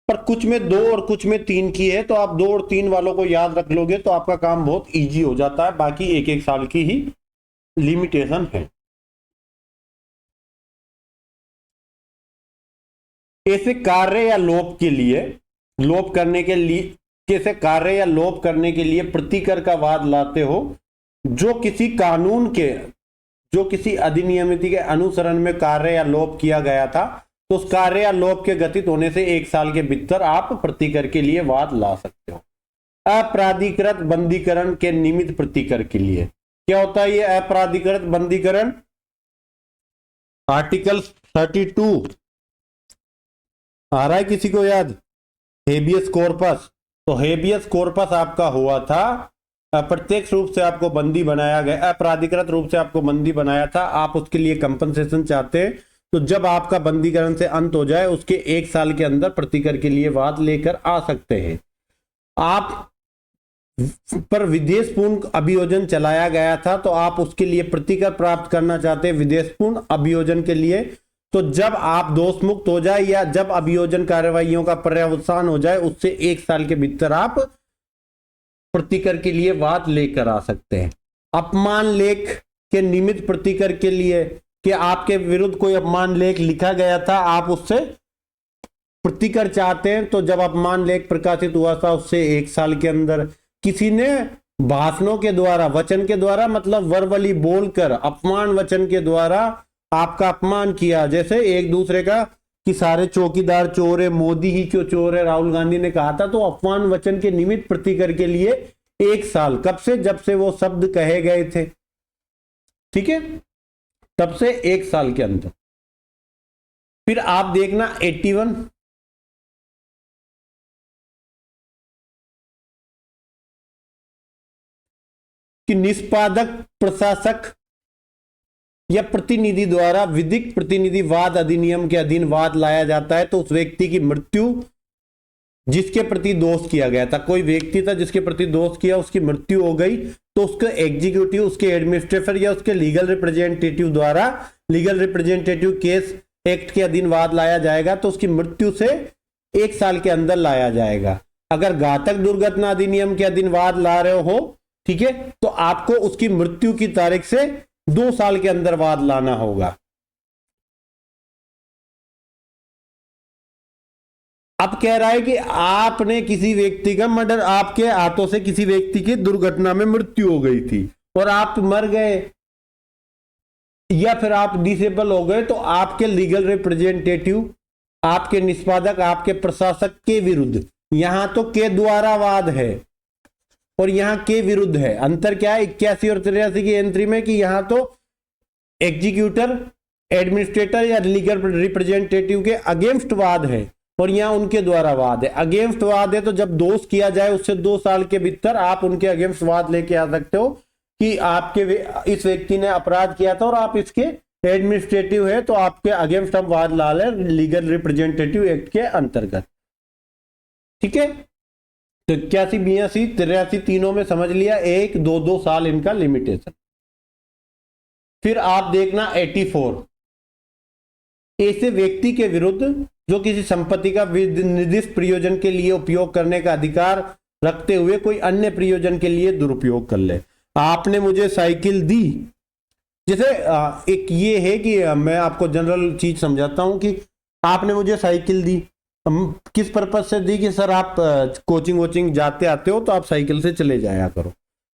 पर कुछ में 2 और कुछ में 3 की है, तो आप 2 और 3 वालों को याद रख लोगे तो आपका काम बहुत इजी हो जाता है। बाकी 1-1 साल की ही लिमिटेशन है। ऐसे कार्य या लोप के लिए, लोप करने के लिए, कैसे कार्य या लोप करने के लिए प्रतिकर का वाद लाते हो, जो किसी कानून के, जो किसी अधिनियमित के अनुसरण में कार्य या लोप किया गया था, तो उस कार्य या लोप के घटित होने से 1 साल के भीतर आप प्रतिकर के लिए वाद ला सकते हो। अपराधीकृत बंदीकरण के निमित्त प्रतिकर के लिए क्या होता है? ये अपराधीकृत बंदीकरण आर्टिकल 32 आ रहा है किसी को याद? Habeas corpus. तो हेबियस कॉर्पस आपका हुआ था, अप्रत्यक्ष रूप से आपको बंदी बनाया गया, अपराधीकृत रूप से आपको बंदी बनाया था, आप उसके लिए कंपनसेशन चाहते हैं, तो जब आपका बंदीकरण से अंत हो जाए उसके 1 साल के अंदर प्रतिकर के लिए वाद लेकर आ सकते हैं। आप पर विदेशपूर्ण अभियोजन चलाया गया था, तो आप उसके लिए प्रतिकर प्राप्त करना चाहते हैं विदेशपूर्ण अभियोजन के लिए, तो जब आप दोष मुक्त हो जाए या जब अभियोजन कार्रवाइयों का पर्यवसान हो जाए उससे 1 साल के भीतर आप प्रतिकर के लिए वाद लेकर आ सकते हैं। अपमान लेख के निमित्त प्रतिकर के लिए कि आपके विरुद्ध कोई अपमान लेख लिखा गया था, आप उससे प्रतिकर चाहते हैं, तो जब अपमान लेख प्रकाशित हुआ था उससे 1 साल के अंदर, किसी ने भाषणों के द्वारा, वचन के द्वारा मतलब वर्बली बोलकर, अपमान वचन के द्वारा आपका अपमान किया, जैसे एक दूसरे का कि सारे चौकीदार चोर है, मोदी ही क्यों चोर है, राहुल गांधी ने कहा था, तो अपमान वचन के निमित्त प्रतिकर के लिए 1 साल। कब से? जब से वो शब्द कहे गए थे, ठीक है, तब से 1 साल के अंदर। फिर आप देखना 81, कि निष्पादक, प्रशासक या प्रतिनिधि द्वारा विधिक प्रतिनिधि वाद अधिनियम के अधीन वाद लाया जाता है, तो उस व्यक्ति की मृत्यु, जिसके प्रति दोष किया गया था, कोई व्यक्ति था जिसके प्रति दोष किया, उसकी मृत्यु हो गई, तो उसके एग्जीक्यूटिव, उसके एडमिनिस्ट्रेटर या उसके लीगल रिप्रेजेंटेटिव द्वारा लीगल रिप्रेजेंटेटिव केस एक्ट के अधीन वाद लाया जाएगा, तो उसकी मृत्यु से 1 साल के अंदर लाया जाएगा। अगर घातक दुर्घटना अधिनियम के अधीन वाद ला रहे हो, ठीक है, तो आपको उसकी मृत्यु की तारीख से 2 साल के अंदर वाद लाना होगा। अब कह रहा है कि आपने किसी व्यक्ति का मर्डर, आपके हाथों से किसी व्यक्ति की दुर्घटना में मृत्यु हो गई थी और आप मर गए या फिर आप डिसेबल हो गए, तो आपके लीगल रिप्रेजेंटेटिव, आपके निष्पादक, आपके प्रशासक के विरुद्ध, यहां तो के द्वारा वाद है और यहां के विरुद्ध है। अंतर क्या है 81 और 83 की एंट्री में? कि यहां तो एग्जीक्यूटर, एडमिनिस्ट्रेटर या लीगल रिप्रेजेंटेटिव के अगेंस्ट वाद है और यहां उनके द्वारा वाद है। अगेंस्ट वाद है तो जब दोष किया जाए उससे 2 साल के भीतर आप उनके अगेंस्ट वाद लेके आ सकते हो कि आपके इस व्यक्ति ने अपराध किया था और आप इसके एडमिनिस्ट्रेटिव है, तो आपके अगेंस्ट हम वाद ला लें लीगल रिप्रेजेंटेटिव एक्ट के अंतर्गत। ठीक है, तो 81, 82, 83 तीनों में समझ लिया, 1, 2, 2 साल इनका लिमिटेशन। फिर आप देखना 84, ऐसे व्यक्ति के विरुद्ध जो किसी संपत्ति का निर्दिष्ट प्रयोजन के लिए उपयोग करने का अधिकार रखते हुए कोई अन्य प्रयोजन के लिए दुरुपयोग कर ले। आपने मुझे साइकिल दी, जैसे एक ये है कि मैं आपको जनरल चीज समझाता हूं कि आपने मुझे साइकिल दी, किस पर्पज से दी? कि सर आप कोचिंग वोचिंग जाते आते हो तो आप साइकिल से चले जाया करो।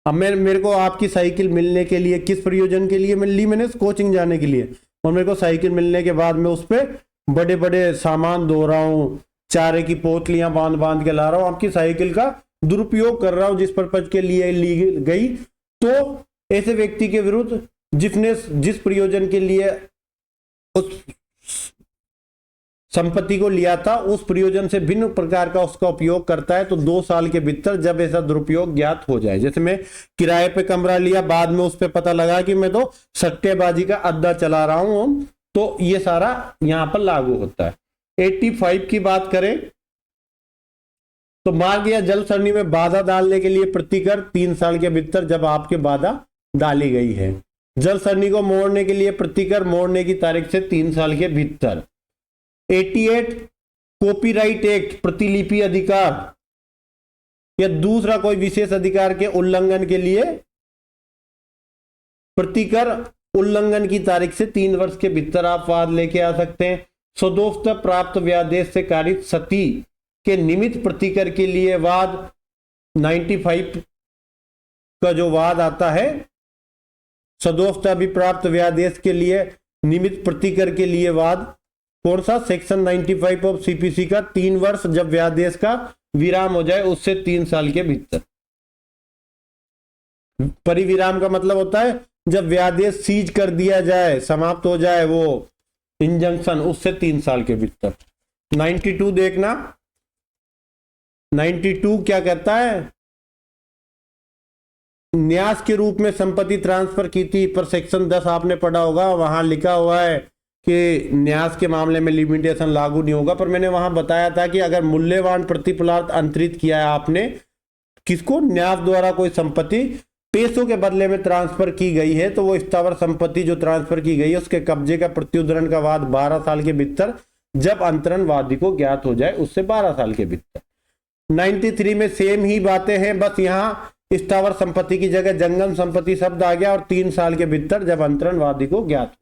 अब मेरे को आपकी साइकिल मिलने के लिए किस प्रयोजन के लिए मिल ली? मैंने कोचिंग जाने के लिए, और मेरे को साइकिल मिलने के बाद मैं उस पर बड़े बड़े सामान धो रहा हूँ, चारे की पोतलियां बांध बांध के ला रहा हूं, आपकी साइकिल का दुरुपयोग कर रहा हूं जिस पर्पज के लिए ली गई, तो ऐसे व्यक्ति के विरुद्ध जिसने जिस प्रयोजन के लिए उस संपत्ति को लिया था उस प्रयोजन से भिन्न प्रकार का उसका उपयोग करता है, तो 2 साल के भीतर जब ऐसा दुरुपयोग ज्ञात हो जाए। जैसे मैं किराए पे कमरा लिया, बाद में उस पर पता लगा कि मैं तो सट्टेबाजी का अड्डा चला रहा हूं, तो ये सारा यहां पर लागू होता है। 85 की बात करें तो मार्ग या जल सरणी में बाधा डालने के लिए प्रतिकर 3 साल के भीतर जब आपके बाधा डाली गई है। जल सरणी को मोड़ने के लिए प्रतिकर मोड़ने की तारीख से 3 साल के भीतर। 88 कॉपीराइट एक्ट प्रतिलिपि अधिकार या दूसरा कोई विशेष अधिकार के उल्लंघन के लिए प्रतिकर उल्लंघन की तारीख से 3 वर्ष के भीतर आप वाद लेके आ सकते हैं। सदोष प्राप्त व्यादेश से कारित सती के निमित्त प्रतिकर के लिए वाद 95 का जो वाद आता है, सदोष अभिप्राप्त व्यादेश के लिए निमित्त प्रतिकर के लिए वाद कौन सा, सेक्शन 95 ऑफ सीपीसी का 3 वर्ष जब व्यादेश का विराम हो जाए उससे 3 साल के भीतर। परिविराम का मतलब होता है जब व्यादेश सीज कर दिया जाए, समाप्त हो जाए वो इंजंक्शन, उससे 3 साल के भीतर। 92 देखना, 92 क्या कहता है, न्यास के रूप में संपत्ति ट्रांसफर की थी, पर सेक्शन 10 आपने पढ़ा होगा, वहां लिखा हुआ है कि न्यास के मामले में लिमिटेशन लागू नहीं होगा। पर मैंने वहां बताया था कि अगर मूल्यवान प्रतिफलार्थ अंतरित किया है आपने किसको, न्यास द्वारा कोई संपत्ति पैसों के बदले में ट्रांसफर की गई है, तो वो स्थावर संपत्ति जो ट्रांसफर की गई है उसके कब्जे का प्रत्युदरण का वाद 12 साल के भीतर जब अंतरण वादी को ज्ञात हो जाए उससे 12 साल के भीतर। 93 में सेम ही बातें हैं, बस यहां स्थावर संपत्ति की जगह जंगम संपत्ति शब्द आ गया और 3 साल के भीतर जब अंतरण वादी को ज्ञात।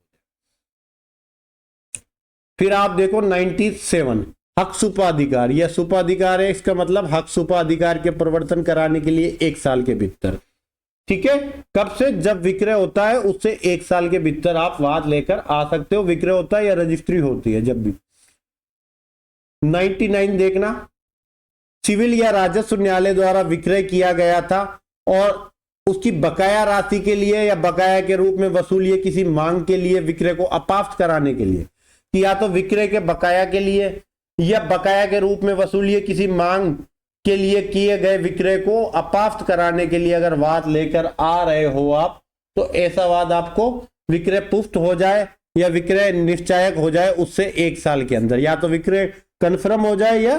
फिर आप देखो 97 हक सुपाधिकार, यह सुपाधिकार है, इसका मतलब हक सुपाधिकार के प्रवर्तन कराने के लिए 1 साल के भीतर। ठीक है, कब से, जब विक्रय होता है उससे 1 साल के भीतर आप वाद लेकर आ सकते हो। विक्रय होता है या रजिस्ट्री होती है जब भी। 99 देखना, सिविल या राजस्व न्यायालय द्वारा विक्रय किया गया था और उसकी बकाया राशि के लिए या बकाया के रूप में वसूली किसी मांग के लिए विक्रय को अपाफ्त कराने के लिए, कि या तो विक्रय के बकाया के लिए या बकाया के रूप में वसूली किसी मांग के लिए किए गए विक्रय को अपाफ्त कराने के लिए अगर वाद लेकर आ रहे हो आप, तो ऐसा वाद आपको विक्रय पुफ्त हो जाए या विक्रय निश्चायक हो जाए उससे 1 साल के अंदर, या तो विक्रय कन्फर्म हो जाए या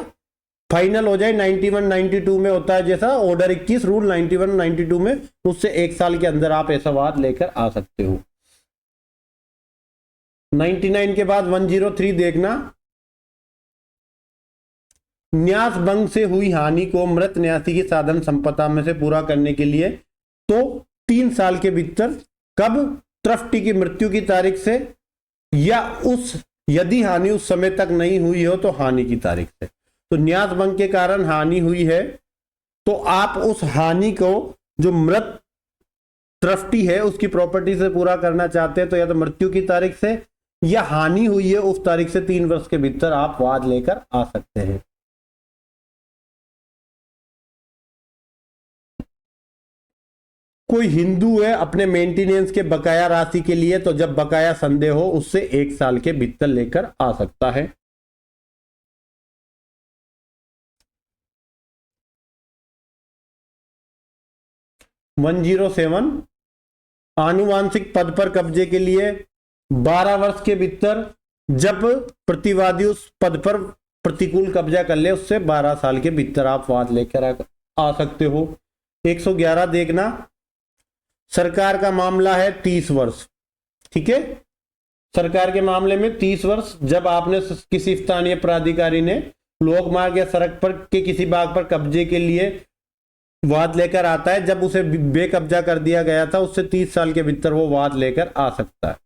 फाइनल हो जाए। 91 92 में होता है जैसा ऑर्डर 21 रूल 91 92 में, उससे 1 साल के अंदर आप ऐसा वाद लेकर आ सकते हो। 99 के बाद 103 देखना, न्यास भंग से हुई हानि को मृत न्यासी की साधन संपदा में से पूरा करने के लिए तो 3 साल के भीतर, कब, ट्रस्टी की मृत्यु की तारीख से या उस यदि हानि उस समय तक नहीं हुई हो तो हानि की तारीख से। तो न्यास भंग के कारण हानि हुई है तो आप उस हानि को जो मृत ट्रस्टी है उसकी प्रॉपर्टी से पूरा करना चाहते हैं तो या तो मृत्यु की तारीख से या हानि हुई है उस तारीख से 3 वर्ष के भीतर आप वाद लेकर आ सकते हैं। कोई हिंदू है अपने मेंटेनेंस के बकाया राशि के लिए, तो जब बकाया संदेह हो उससे 1 साल के भीतर लेकर आ सकता है। (107) आनुवांशिक पद पर कब्जे के लिए 12 वर्ष के भीतर जब प्रतिवादी उस पद पर प्रतिकूल कब्जा कर ले उससे 12 साल के भीतर आप वाद लेकर आ सकते हो। 111 देखना, सरकार का मामला है 30 वर्ष। ठीक है, सरकार के मामले में 30 वर्ष जब आपने किसी स्थानीय प्राधिकारी ने लोक मार्ग या सड़क पर के किसी भाग पर कब्जे के लिए वाद लेकर आता है, जब उसे बेकब्जा कर दिया गया था उससे 30 साल के भीतर वो वाद लेकर आ सकता है।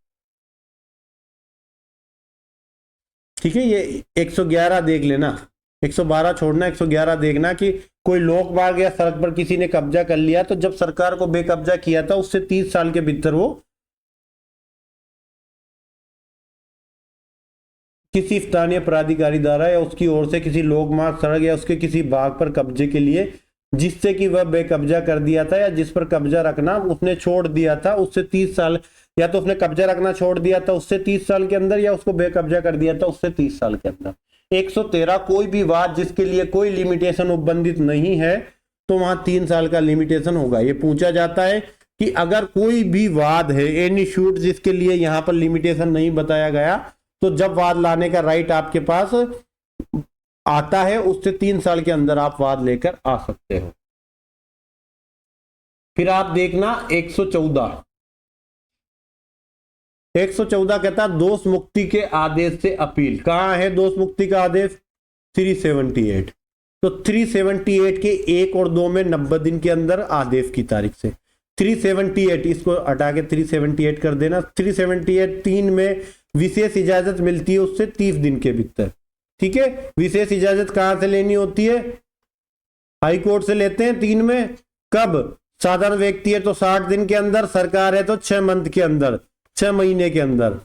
ठीक है, ये 111 देख लेना, 112 छोड़ना, 111 देखना कि कोई लोक मार्ग या सड़क पर किसी ने कब्जा कर लिया तो जब सरकार को बेकब्जा किया था उससे 30 साल के भीतर वो किसी स्थानीय प्राधिकारी द्वारा या उसकी ओर से किसी लोकमार्ग, सड़क या उसके किसी भाग पर कब्जे के लिए जिससे कि वह बेकब्जा कर दिया था या जिस पर कब्जा रखना उसने छोड़ दिया था उससे 30 साल, या तो उसने कब्जा रखना छोड़ दिया था उससे 30 साल के अंदर, या उसको बेकब्जा कर दिया था उससे 30 साल के अंदर। 113 कोई भी वाद जिसके लिए कोई लिमिटेशन उपबंधित नहीं है तो वहां 3 साल का लिमिटेशन होगा। ये पूछा जाता है कि अगर कोई भी वाद है, एनी शूट, जिसके लिए यहां पर लिमिटेशन नहीं बताया गया, तो जब वाद लाने का राइट आपके पास आता है उससे 3 साल के अंदर आप वाद लेकर आ सकते हो। फिर आप देखना 114 कहता दोष मुक्ति के आदेश से अपील। कहां है दोष मुक्ति का आदेश? 378। तो 378 के 1 और 2 में 90 दिन के अंदर आदेश की तारीख से। 378 इसको हटा के 378 कर देना। 378 3 में विशेष इजाजत मिलती है उससे 30 दिन के भीतर। ठीक है, विशेष इजाजत कहां से लेनी होती है? हाई कोर्ट से लेते हैं 3 में। कब? साधारण व्यक्ति है तो 60 दिन के अंदर, सरकार है तो 6 मंथ के अंदर, 6 महीने के अंदर।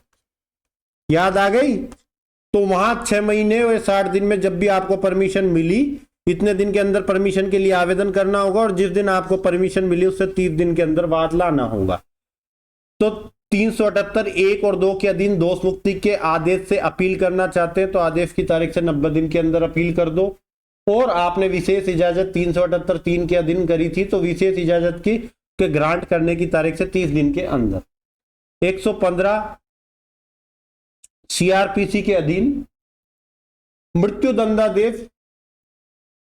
याद आ गई? तो वहां 6 महीने और 60 दिन में जब भी आपको परमिशन मिली, इतने दिन के अंदर परमिशन के लिए आवेदन करना होगा और जिस दिन आपको परमिशन मिली उससे 30 दिन के अंदर वाद लाना होगा। तो 378 1 और 2 के अधीन दोष मुक्ति के आदेश से अपील करना चाहते हैं तो आदेश की तारीख से 90 दिन के अंदर अपील कर दो। और आपने विशेष इजाजत 378 3 के अधीन करी थी तो विशेष इजाजत की के ग्रांट करने की तारीख से 30 दिन के अंदर। 115 सीआरपीसी के अधीन मृत्युदंडादेश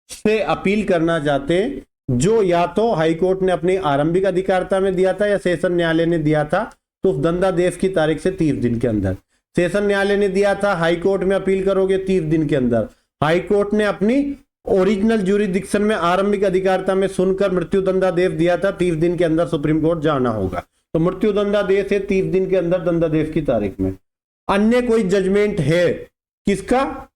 से अपील करना चाहते हैं जो या तो हाईकोर्ट ने अपनी आरंभिक अधिकारिता में दिया था या सेशन न्यायालय ने दिया था, तो उस दंडादेश की तारीख से 30 दिन के अंदर। सेशन न्यायालय ने दिया था, हाईकोर्ट में अपील करोगे 30 दिन के अंदर। हाईकोर्ट ने अपनी ओरिजिनल ज्यूरिडिक्शन में आरंभिक अधिकारिता में सुनकर मृत्युदंडादेश दिया था, 30 दिन के अंदर सुप्रीम कोर्ट जाना होगा। तो मृत्युदंडादेश है 30 दिन के अंदर दंडादेश की तारीख में। अन्य कोई जजमेंट है किसका?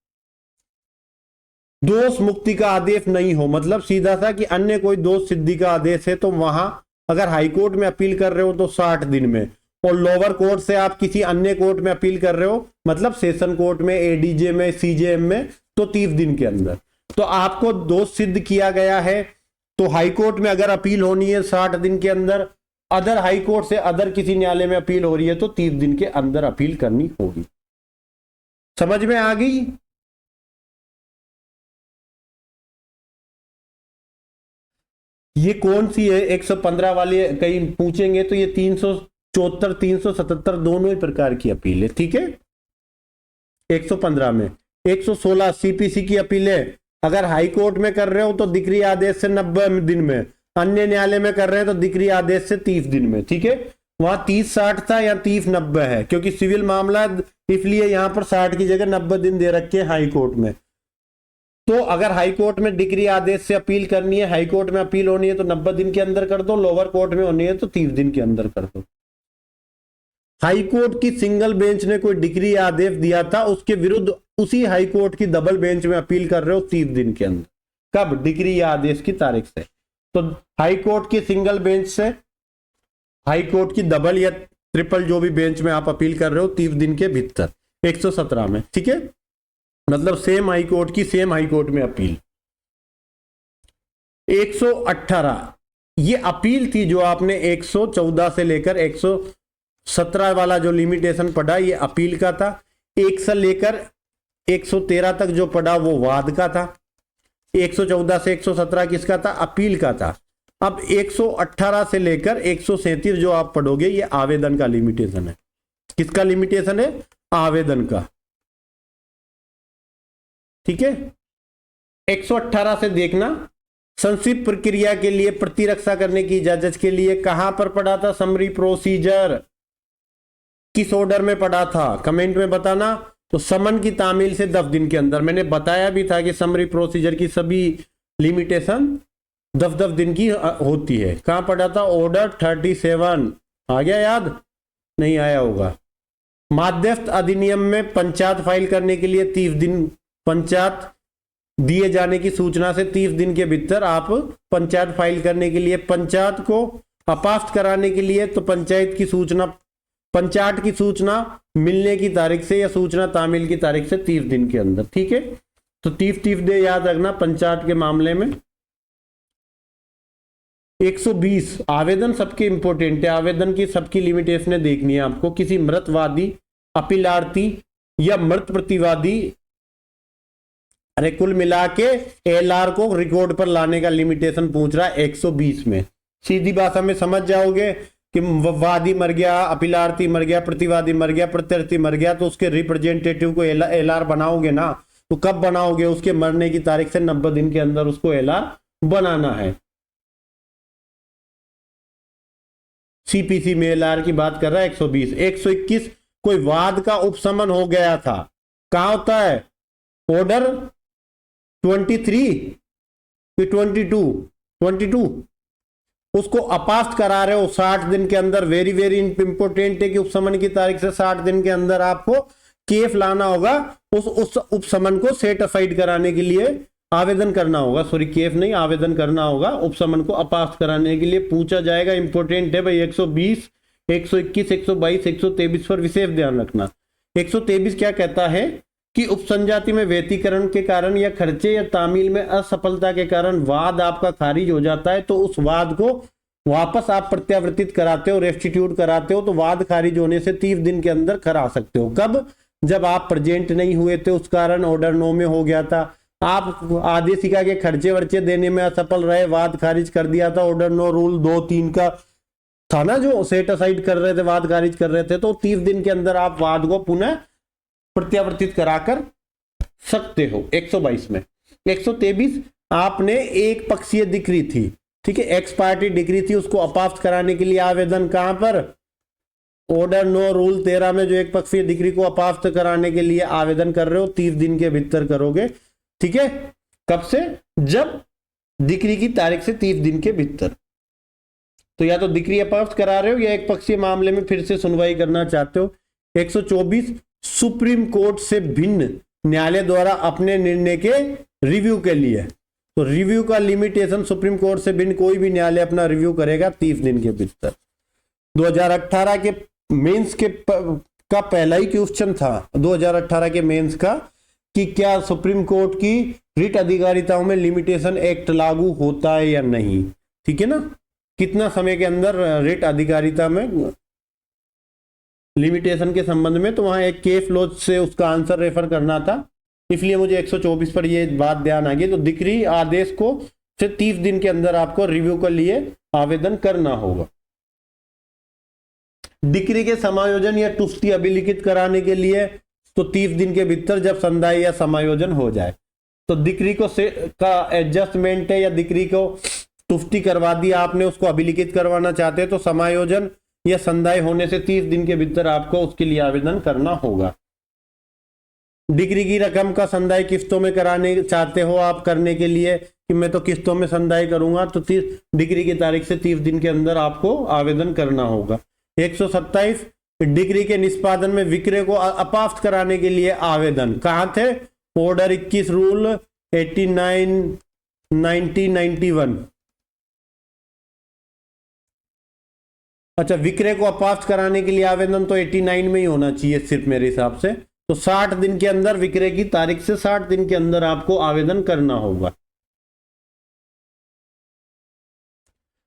दोष मुक्ति का आदेश नहीं हो, मतलब सीधा सा कि अन्य कोई दोष सिद्धि का आदेश है तो वहां अगर हाईकोर्ट में अपील कर रहे हो तो 60 दिन में, और लोअर कोर्ट से आप किसी अन्य कोर्ट में अपील कर रहे हो मतलब सेशन कोर्ट में, एडीजे में, सीजेएम में, तो 30 दिन के अंदर। तो आपको दोष सिद्ध किया गया है तो हाईकोर्ट में अगर अपील होनी है 60 दिन के अंदर, अदर हाईकोर्ट से अदर किसी न्यायालय में अपील हो रही है तो 30 दिन के अंदर अपील करनी होगी। समझ में आ गई? ये कौन सी है 115 वाली? कहीं पूछेंगे तो ये 374 377 दोनों ही प्रकार की अपील है। ठीक है, 115 में 116 सीपीसी की अपील है। अगर हाई कोर्ट में कर रहे हो तो डिक्री आदेश से 90 दिन में, अन्य न्यायालय में कर रहे हैं तो डिक्री आदेश से 30 दिन में। ठीक है, वहां 30-60 था या 30-90 है क्योंकि सिविल मामला, इसलिए यहां पर 60 की जगह 90 दिन दे रखे हैं हाई कोर्ट में। तो अगर हाई कोर्ट में डिक्री आदेश से अपील करनी है, हाई कोर्ट में अपील होनी है तो 90 दिन के अंदर कर दो, लोअर कोर्ट में होनी है तो 30 दिन के अंदर कर दो। हाई कोर्ट की सिंगल बेंच ने कोई डिक्री आदेश दिया था, उसके विरुद्ध उसी हाई कोर्ट की डबल बेंच में अपील कर रहे हो 30 दिन के अंदर। कब? डिक्री या आदेश की तारीख से। तो हाई कोर्ट की सिंगल बेंच से हाई कोर्ट की डबल या ट्रिपल जो भी बेंच में आप अपील कर रहे हो 30 दिन के भीतर। 117 में, ठीक है, मतलब सेम हाई कोर्ट की सेम हाई कोर्ट में अपील। 118 ये अपील थी जो आपने 114 से लेकर 117 वाला जो लिमिटेशन पढ़ा ये अपील का था। 1 से लेकर 113 तक जो पढ़ा वो वाद का था। 114 से 117 किसका था? अपील का था। अब 118 से लेकर 137 जो आप पढ़ोगे ये आवेदन का लिमिटेशन है। किसका लिमिटेशन है? आवेदन का। ठीक है, 118 से देखना, संक्षिप्त प्रक्रिया के लिए प्रतिरक्षा करने की इजाजत के लिए कहां पर पढ़ा था? समरी प्रोसीजर किस ऑर्डर में पढ़ा था? कमेंट में बताना। तो समन की तामील से 10 दिन के अंदर। मैंने बताया भी था कि समरी प्रोसीजर की सभी लिमिटेशन 10-10 दिन की होती है। कहां पढ़ा था? ऑर्डर 37। आ गया याद? नहीं आया होगा। मध्यस्थ अधिनियम में पंचायत फाइल करने के लिए 30 दिन, पंचायत दिए जाने की सूचना से 30 दिन के भीतर आप पंचायत फाइल करने के लिए, पंचायत को अपास्त कराने के लिए तो पंचायत की सूचना मिलने की तारीख से या सूचना तामील की तारीख से 30 दिन के अंदर। ठीक है, तो 30 डे याद रखना पंचायत के मामले में। 120 आवेदन सबके इंपॉर्टेंट है, आवेदन की सबकी लिमिटेशन देखनी है आपको। किसी मृतवादी, अपीलार्थी या मृत प्रतिवादी, अरे कुल मिला के एलआर को रिकॉर्ड पर लाने का लिमिटेशन पूछ रहा है 120 में। सीधी भाषा में समझ जाओगे कि वादी मर गया, अपीलार्थी मर गया, प्रतिवादी मर गया, प्रत्यर्थी मर गया, तो उसके रिप्रेजेंटेटिव को एलआर बनाओगे ना, तो कब बनाओगे? उसके मरने की तारीख से 90 दिन के अंदर उसको एलआर बनाना है। सीपीसी में एलआर की बात कर रहा है 120। 121 कोई वाद का उपशमन हो गया था, कहां होता है? ऑर्डर 23 कि 22 उसको अपास्त करा रहे हो 60 दिन के अंदर। वेरी वेरी इंपॉर्टेंट है कि उपशमन की तारीख से 60 दिन के अंदर आपको केफ लाना होगा, उस उपशमन को सेटिफाइड कराने के लिए आवेदन करना होगा। सॉरी, केफ नहीं, आवेदन करना होगा। उपशमन को अपास्त कराने के लिए पूछा जाएगा, इंपॉर्टेंट है भाई। 120, 121, 122, 123 पर विशेष ध्यान रखना। 123 क्या कहता है कि उपसंजाति में व्यतिकरण के कारण या खर्चे या तामील में असफलता के कारण वाद आपका खारिज हो जाता है, तो उस वाद को वापस आप प्रत्यावर्तित कराते हो, रेस्टिट्यूट कराते हो, तो वाद खारिज होने से 30 दिन के अंदर करा सकते हो। कब? जब आप प्रेजेंट नहीं हुए थे, उस कारण ऑर्डर 9 में हो गया था। आप आदेशिका के खर्चे वर्चे देने में असफल रहे, वाद खारिज कर दिया था। ऑर्डर 9 रूल 2-3 का था ना, जो सेट असाइड कर रहे थे, वाद खारिज कर रहे थे, तो 30 दिन के अंदर आप वाद को पुनः प्रत्यावर्तित कराकर सकते हो। 122 में 123 आपने एक पक्षीय डिक्री थी, ठीक है, एक्स पार्टी डिक्री थी, उसको अपास्त कराने के लिए आवेदन कहां पर? ऑर्डर 9 रूल 13 में जो एक पक्षीय डिक्री को अपास्त कराने के लिए आवेदन कर रहे हो, 30 दिन के भीतर करोगे। ठीक है, कब से? जब डिक्री की तारीख से 30 दिन के भीतर। तो या तो डिक्री अपास्त करा रहे हो या एक पक्षीय मामले में फिर से सुनवाई करना चाहते हो। 124 सुप्रीम कोर्ट से भिन्न न्यायालय द्वारा अपने निर्णय के रिव्यू के लिए, तो रिव्यू का लिमिटेशन सुप्रीम कोर्ट से भिन्न कोई भी न्यायालय अपना रिव्यू करेगा 30 दिन के भीतर। 2018 के मेंस के का पहला ही क्वेश्चन था 2018 के मेंस का कि क्या सुप्रीम कोर्ट की रिट अधिकारिताओं में लिमिटेशन एक्ट लागू होता है या नहीं। ठीक है ना, कितना समय के अंदर रिट अधिकारिता में लिमिटेशन के संबंध में, तो वहां एक केस लॉ से उसका आंसर रेफर करना था, इसलिए मुझे 124 पर ये बात ध्यान आ गई। तो डिक्री आदेश को से 30 दिन के अंदर आपको रिव्यू के लिए आवेदन करना होगा। डिक्री के समायोजन या तुष्टि अभिलिखित कराने के लिए तो 30 दिन के भीतर, जब संदाय या समायोजन हो जाए। तो डिक्री को का एडजस्टमेंट है या डिक्री को तुष्टि करवा दी आपने, उसको अभिलिखित करवाना चाहते हैं, तो समायोजन या संदाय होने से 30 दिन के भीतर आपको उसके लिए आवेदन करना होगा। डिक्री की रकम का संदाय किस्तों में कराने चाहते हो आप, करने के लिए कि मैं तो किस्तों में संदाय करूंगा, तो 30 डिक्री की तारीख से 30 दिन के अंदर आपको आवेदन करना होगा। 127 डिक्री के निष्पादन में विक्रय को अपास्त कराने के लिए आवेदन कहां थे? Order 21 rule 89 1991। अच्छा, विक्रय को अपास्त कराने के लिए आवेदन तो 89 में ही होना चाहिए सिर्फ मेरे हिसाब से। तो 60 दिन के अंदर, विक्रय की तारीख से 60 दिन के अंदर आपको आवेदन करना होगा।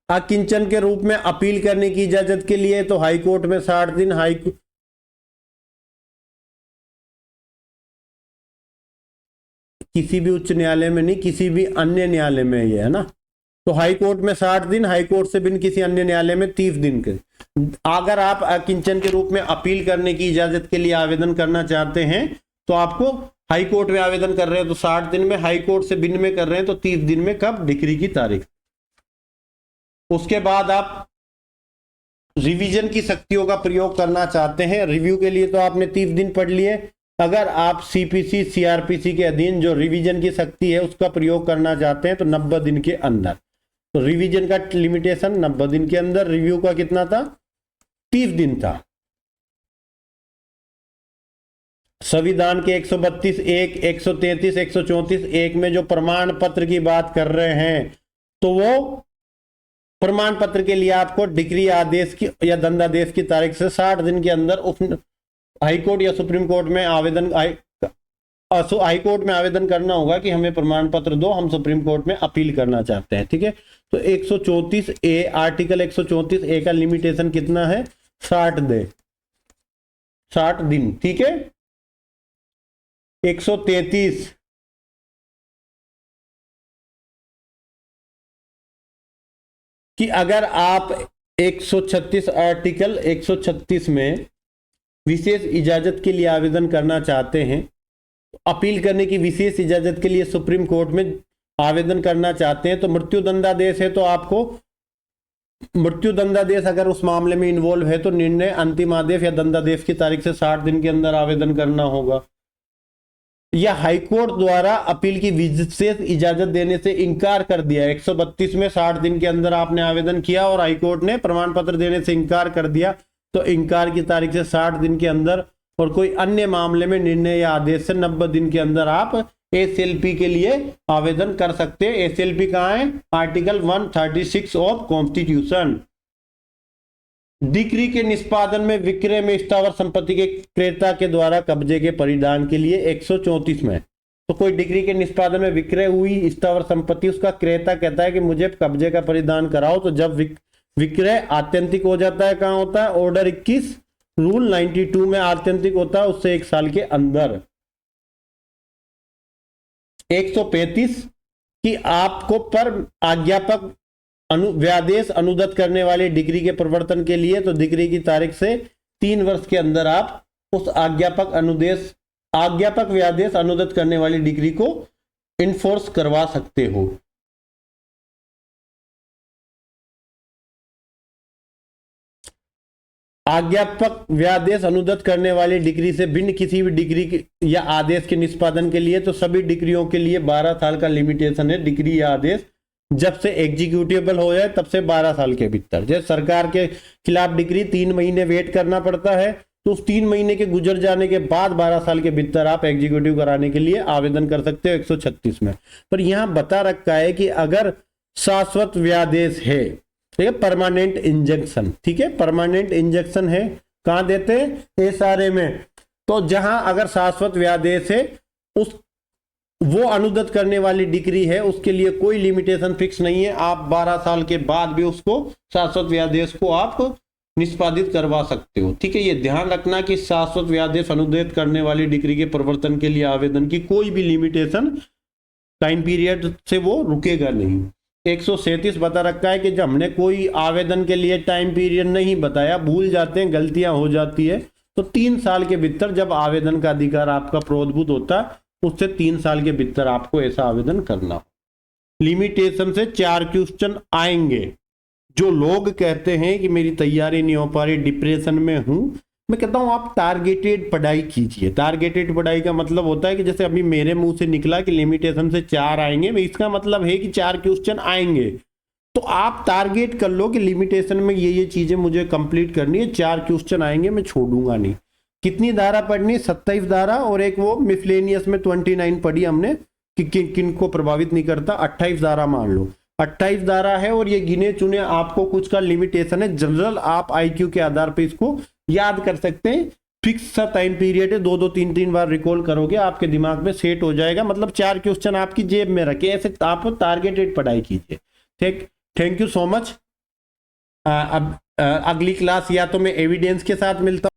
अकिंचन के रूप में अपील करने की इजाजत के लिए तो हाई कोर्ट में 60 दिन, किसी भी उच्च न्यायालय में नहीं, किसी भी अन्य न्यायालय में ये है ना। तो हाई कोर्ट में 60 दिन, हाई कोर्ट से बिन किसी अन्य न्यायालय में 30 दिन के। अगर आप अकिंचन के रूप में अपील करने की इजाजत के लिए आवेदन करना चाहते हैं, तो आपको हाई कोर्ट में आवेदन कर रहे हैं तो 60 दिन में, हाई कोर्ट से बिन में कर रहे हैं तो 30 दिन में। कब? डिक्री की तारीख। उसके बाद आप रिवीजन की शक्तियों का प्रयोग करना चाहते हैं, रिव्यू के लिए तो आपने 30 दिन पढ़ लिए। अगर आप सीपीसी सीआरपीसी के अधीन जो रिवीजन की शक्ति है उसका प्रयोग करना चाहते हैं तो 90 दिन के अंदर। तो रिवीजन का लिमिटेशन 90 दिन के अंदर, रिव्यू का कितना था? 30 दिन था। संविधान के 132(1), 133, 134(1) में जो प्रमाण पत्र की बात कर रहे हैं, तो वो प्रमाण पत्र के लिए आपको डिक्री आदेश की या दंडादेश की तारीख से 60 दिन के अंदर हाई कोर्ट या सुप्रीम कोर्ट में आवेदन हाई कोर्ट में आवेदन करना होगा कि हमें प्रमाण पत्र दो, हम सुप्रीम कोर्ट में अपील करना चाहते हैं। ठीक है, तो 134 ए, आर्टिकल 134 ए का लिमिटेशन कितना है? 60 दिन। ठीक है, 133 कि अगर आप 136 आर्टिकल 136 में विशेष इजाजत के लिए आवेदन करना चाहते हैं, अपील करने की विशेष इजाजत के लिए सुप्रीम कोर्ट में आवेदन करना चाहते हैं, तो मृत्यु दंडादेश है तो आपको मृत्यु दंडादेश अगर उस मामले में इन्वॉल्व है तो निर्णय अंतिम आदेश या दंडादेश की तारीख से 60 दिन के अंदर आवेदन करना होगा। या हाईकोर्ट द्वारा अपील की विशेष इजाजत देने से इनकार कर दिया, 132 में 60 दिन के अंदर आपने आवेदन किया और हाईकोर्ट ने प्रमाण पत्र देने से इनकार कर दिया, तो इनकार की तारीख से 60 दिन के अंदर और कोई अन्य मामले में निर्णय या आदेश से 90 दिन के अंदर आप एसएलपी के लिए आवेदन कर सकते हैं। एसएलपी कहाँ है? Article 136 of constitution. डिक्री के निष्पादन में विक्रय में स्थावर संपत्ति के क्रेता के द्वारा कब्जे के परिधान के लिए 134 में, तो कोई डिक्री के निष्पादन में विक्रय हुई स्थावर संपत्ति, उसका क्रेता कहता है कि मुझे कब्जे का परिधान कराओ, तो जब विक्रय आत्यंतिक हो जाता है, कहाँ होता है? ऑर्डर 21 रूल 92 में आत्यंतिक होता है उससे 1 साल के अंदर। 135 कि आपको पर आज्ञापक व्यादेश अनुदत करने वाले डिग्री के प्रवर्तन के लिए, तो डिग्री की तारीख से 3 वर्ष के अंदर आप उस आज्ञापक व्यादेश अनुदत करने वाली डिग्री को इन्फोर्स करवा सकते हो। आज्ञापक व्यादेश अनुदत करने वाली डिग्री से भिन्न किसी भी डिग्री या आदेश के निष्पादन के लिए, तो सभी डिग्रियों के लिए 12 साल का लिमिटेशन है। डिग्री या आदेश जब से एग्जीक्यूटिबल हो जाए तब से 12 साल के भीतर। जैसे सरकार के खिलाफ डिग्री 3 महीने वेट करना पड़ता है, तो उस 3 महीने के गुजर जाने के बाद 12 साल के भीतर आप एग्जीक्यूटिव कराने के लिए आवेदन कर सकते हो 136 में। पर यहां बता रखा है कि अगर शाश्वत व्यादेश है, ठीक है, परमानेंट इंजंक्शन, ठीक है, परमानेंट इंजंक्शन है, कहां देते हैं? एसआरए में। तो जहां अगर शाश्वत व्यादेश है, उस वो अनुदत करने वाली डिग्री है, उसके लिए कोई लिमिटेशन फिक्स नहीं है, आप 12 साल के बाद भी उसको शाश्वत व्यादेश को आप निष्पादित करवा सकते हो। ठीक है, ये ध्यान रखना कि शाश्वत व्यादेश अनुदत करने वाली डिग्री के प्रवर्तन के लिए आवेदन की कोई भी लिमिटेशन टाइम पीरियड से वो रुकेगा नहीं। 137 बता रखा है कि जब हमने कोई आवेदन के लिए टाइम पीरियड नहीं बताया, भूल जाते हैं, गलतियां हो जाती है, तो 3 साल के भीतर जब आवेदन का अधिकार आपका प्रोद्भूत होता है, उससे 3 साल के भीतर आपको ऐसा आवेदन करना हो। लिमिटेशन से 4 क्वेश्चन आएंगे। जो लोग कहते हैं कि मेरी तैयारी नहीं हो पा रही, डिप्रेशन में हूं, मैं कहता हूं आप टारगेटेड पढ़ाई कीजिए। टारगेटेड पढ़ाई का मतलब होता है कि जैसे अभी मेरे मुंह से निकला कि लिमिटेशन से 4 आएंगे, इसका मतलब है कि 4 क्वेश्चन आएंगे, तो आप टारगेट कर लो कि लिमिटेशन में ये चीजें मुझे कंप्लीट करनी है, 4 क्वेश्चन आएंगे, मैं छोड़ूंगा नहीं। कितनी धारा पढ़नी? 27 धारा, और एक वो मिसलेनियस में 29 पढ़ी हमने कि किन को प्रभावित नहीं करता। 28 धारा मान लो, 28 धारा है और ये गिने चुने आपको कुछ का लिमिटेशन है। जनरल आप आईक्यू के आधार पर इसको याद कर सकते हैं। फिक्स सा टाइम पीरियड है, 2-2 3-3 बार रिकॉल करोगे, आपके दिमाग में सेट हो जाएगा। मतलब 4 क्वेश्चन आपकी जेब में रखे, ऐसे आप टारगेटेड पढ़ाई कीजिए। ठीक, थैंक यू सो मच। अब अगली क्लास या तो मैं एविडेंस के साथ मिलता हूं।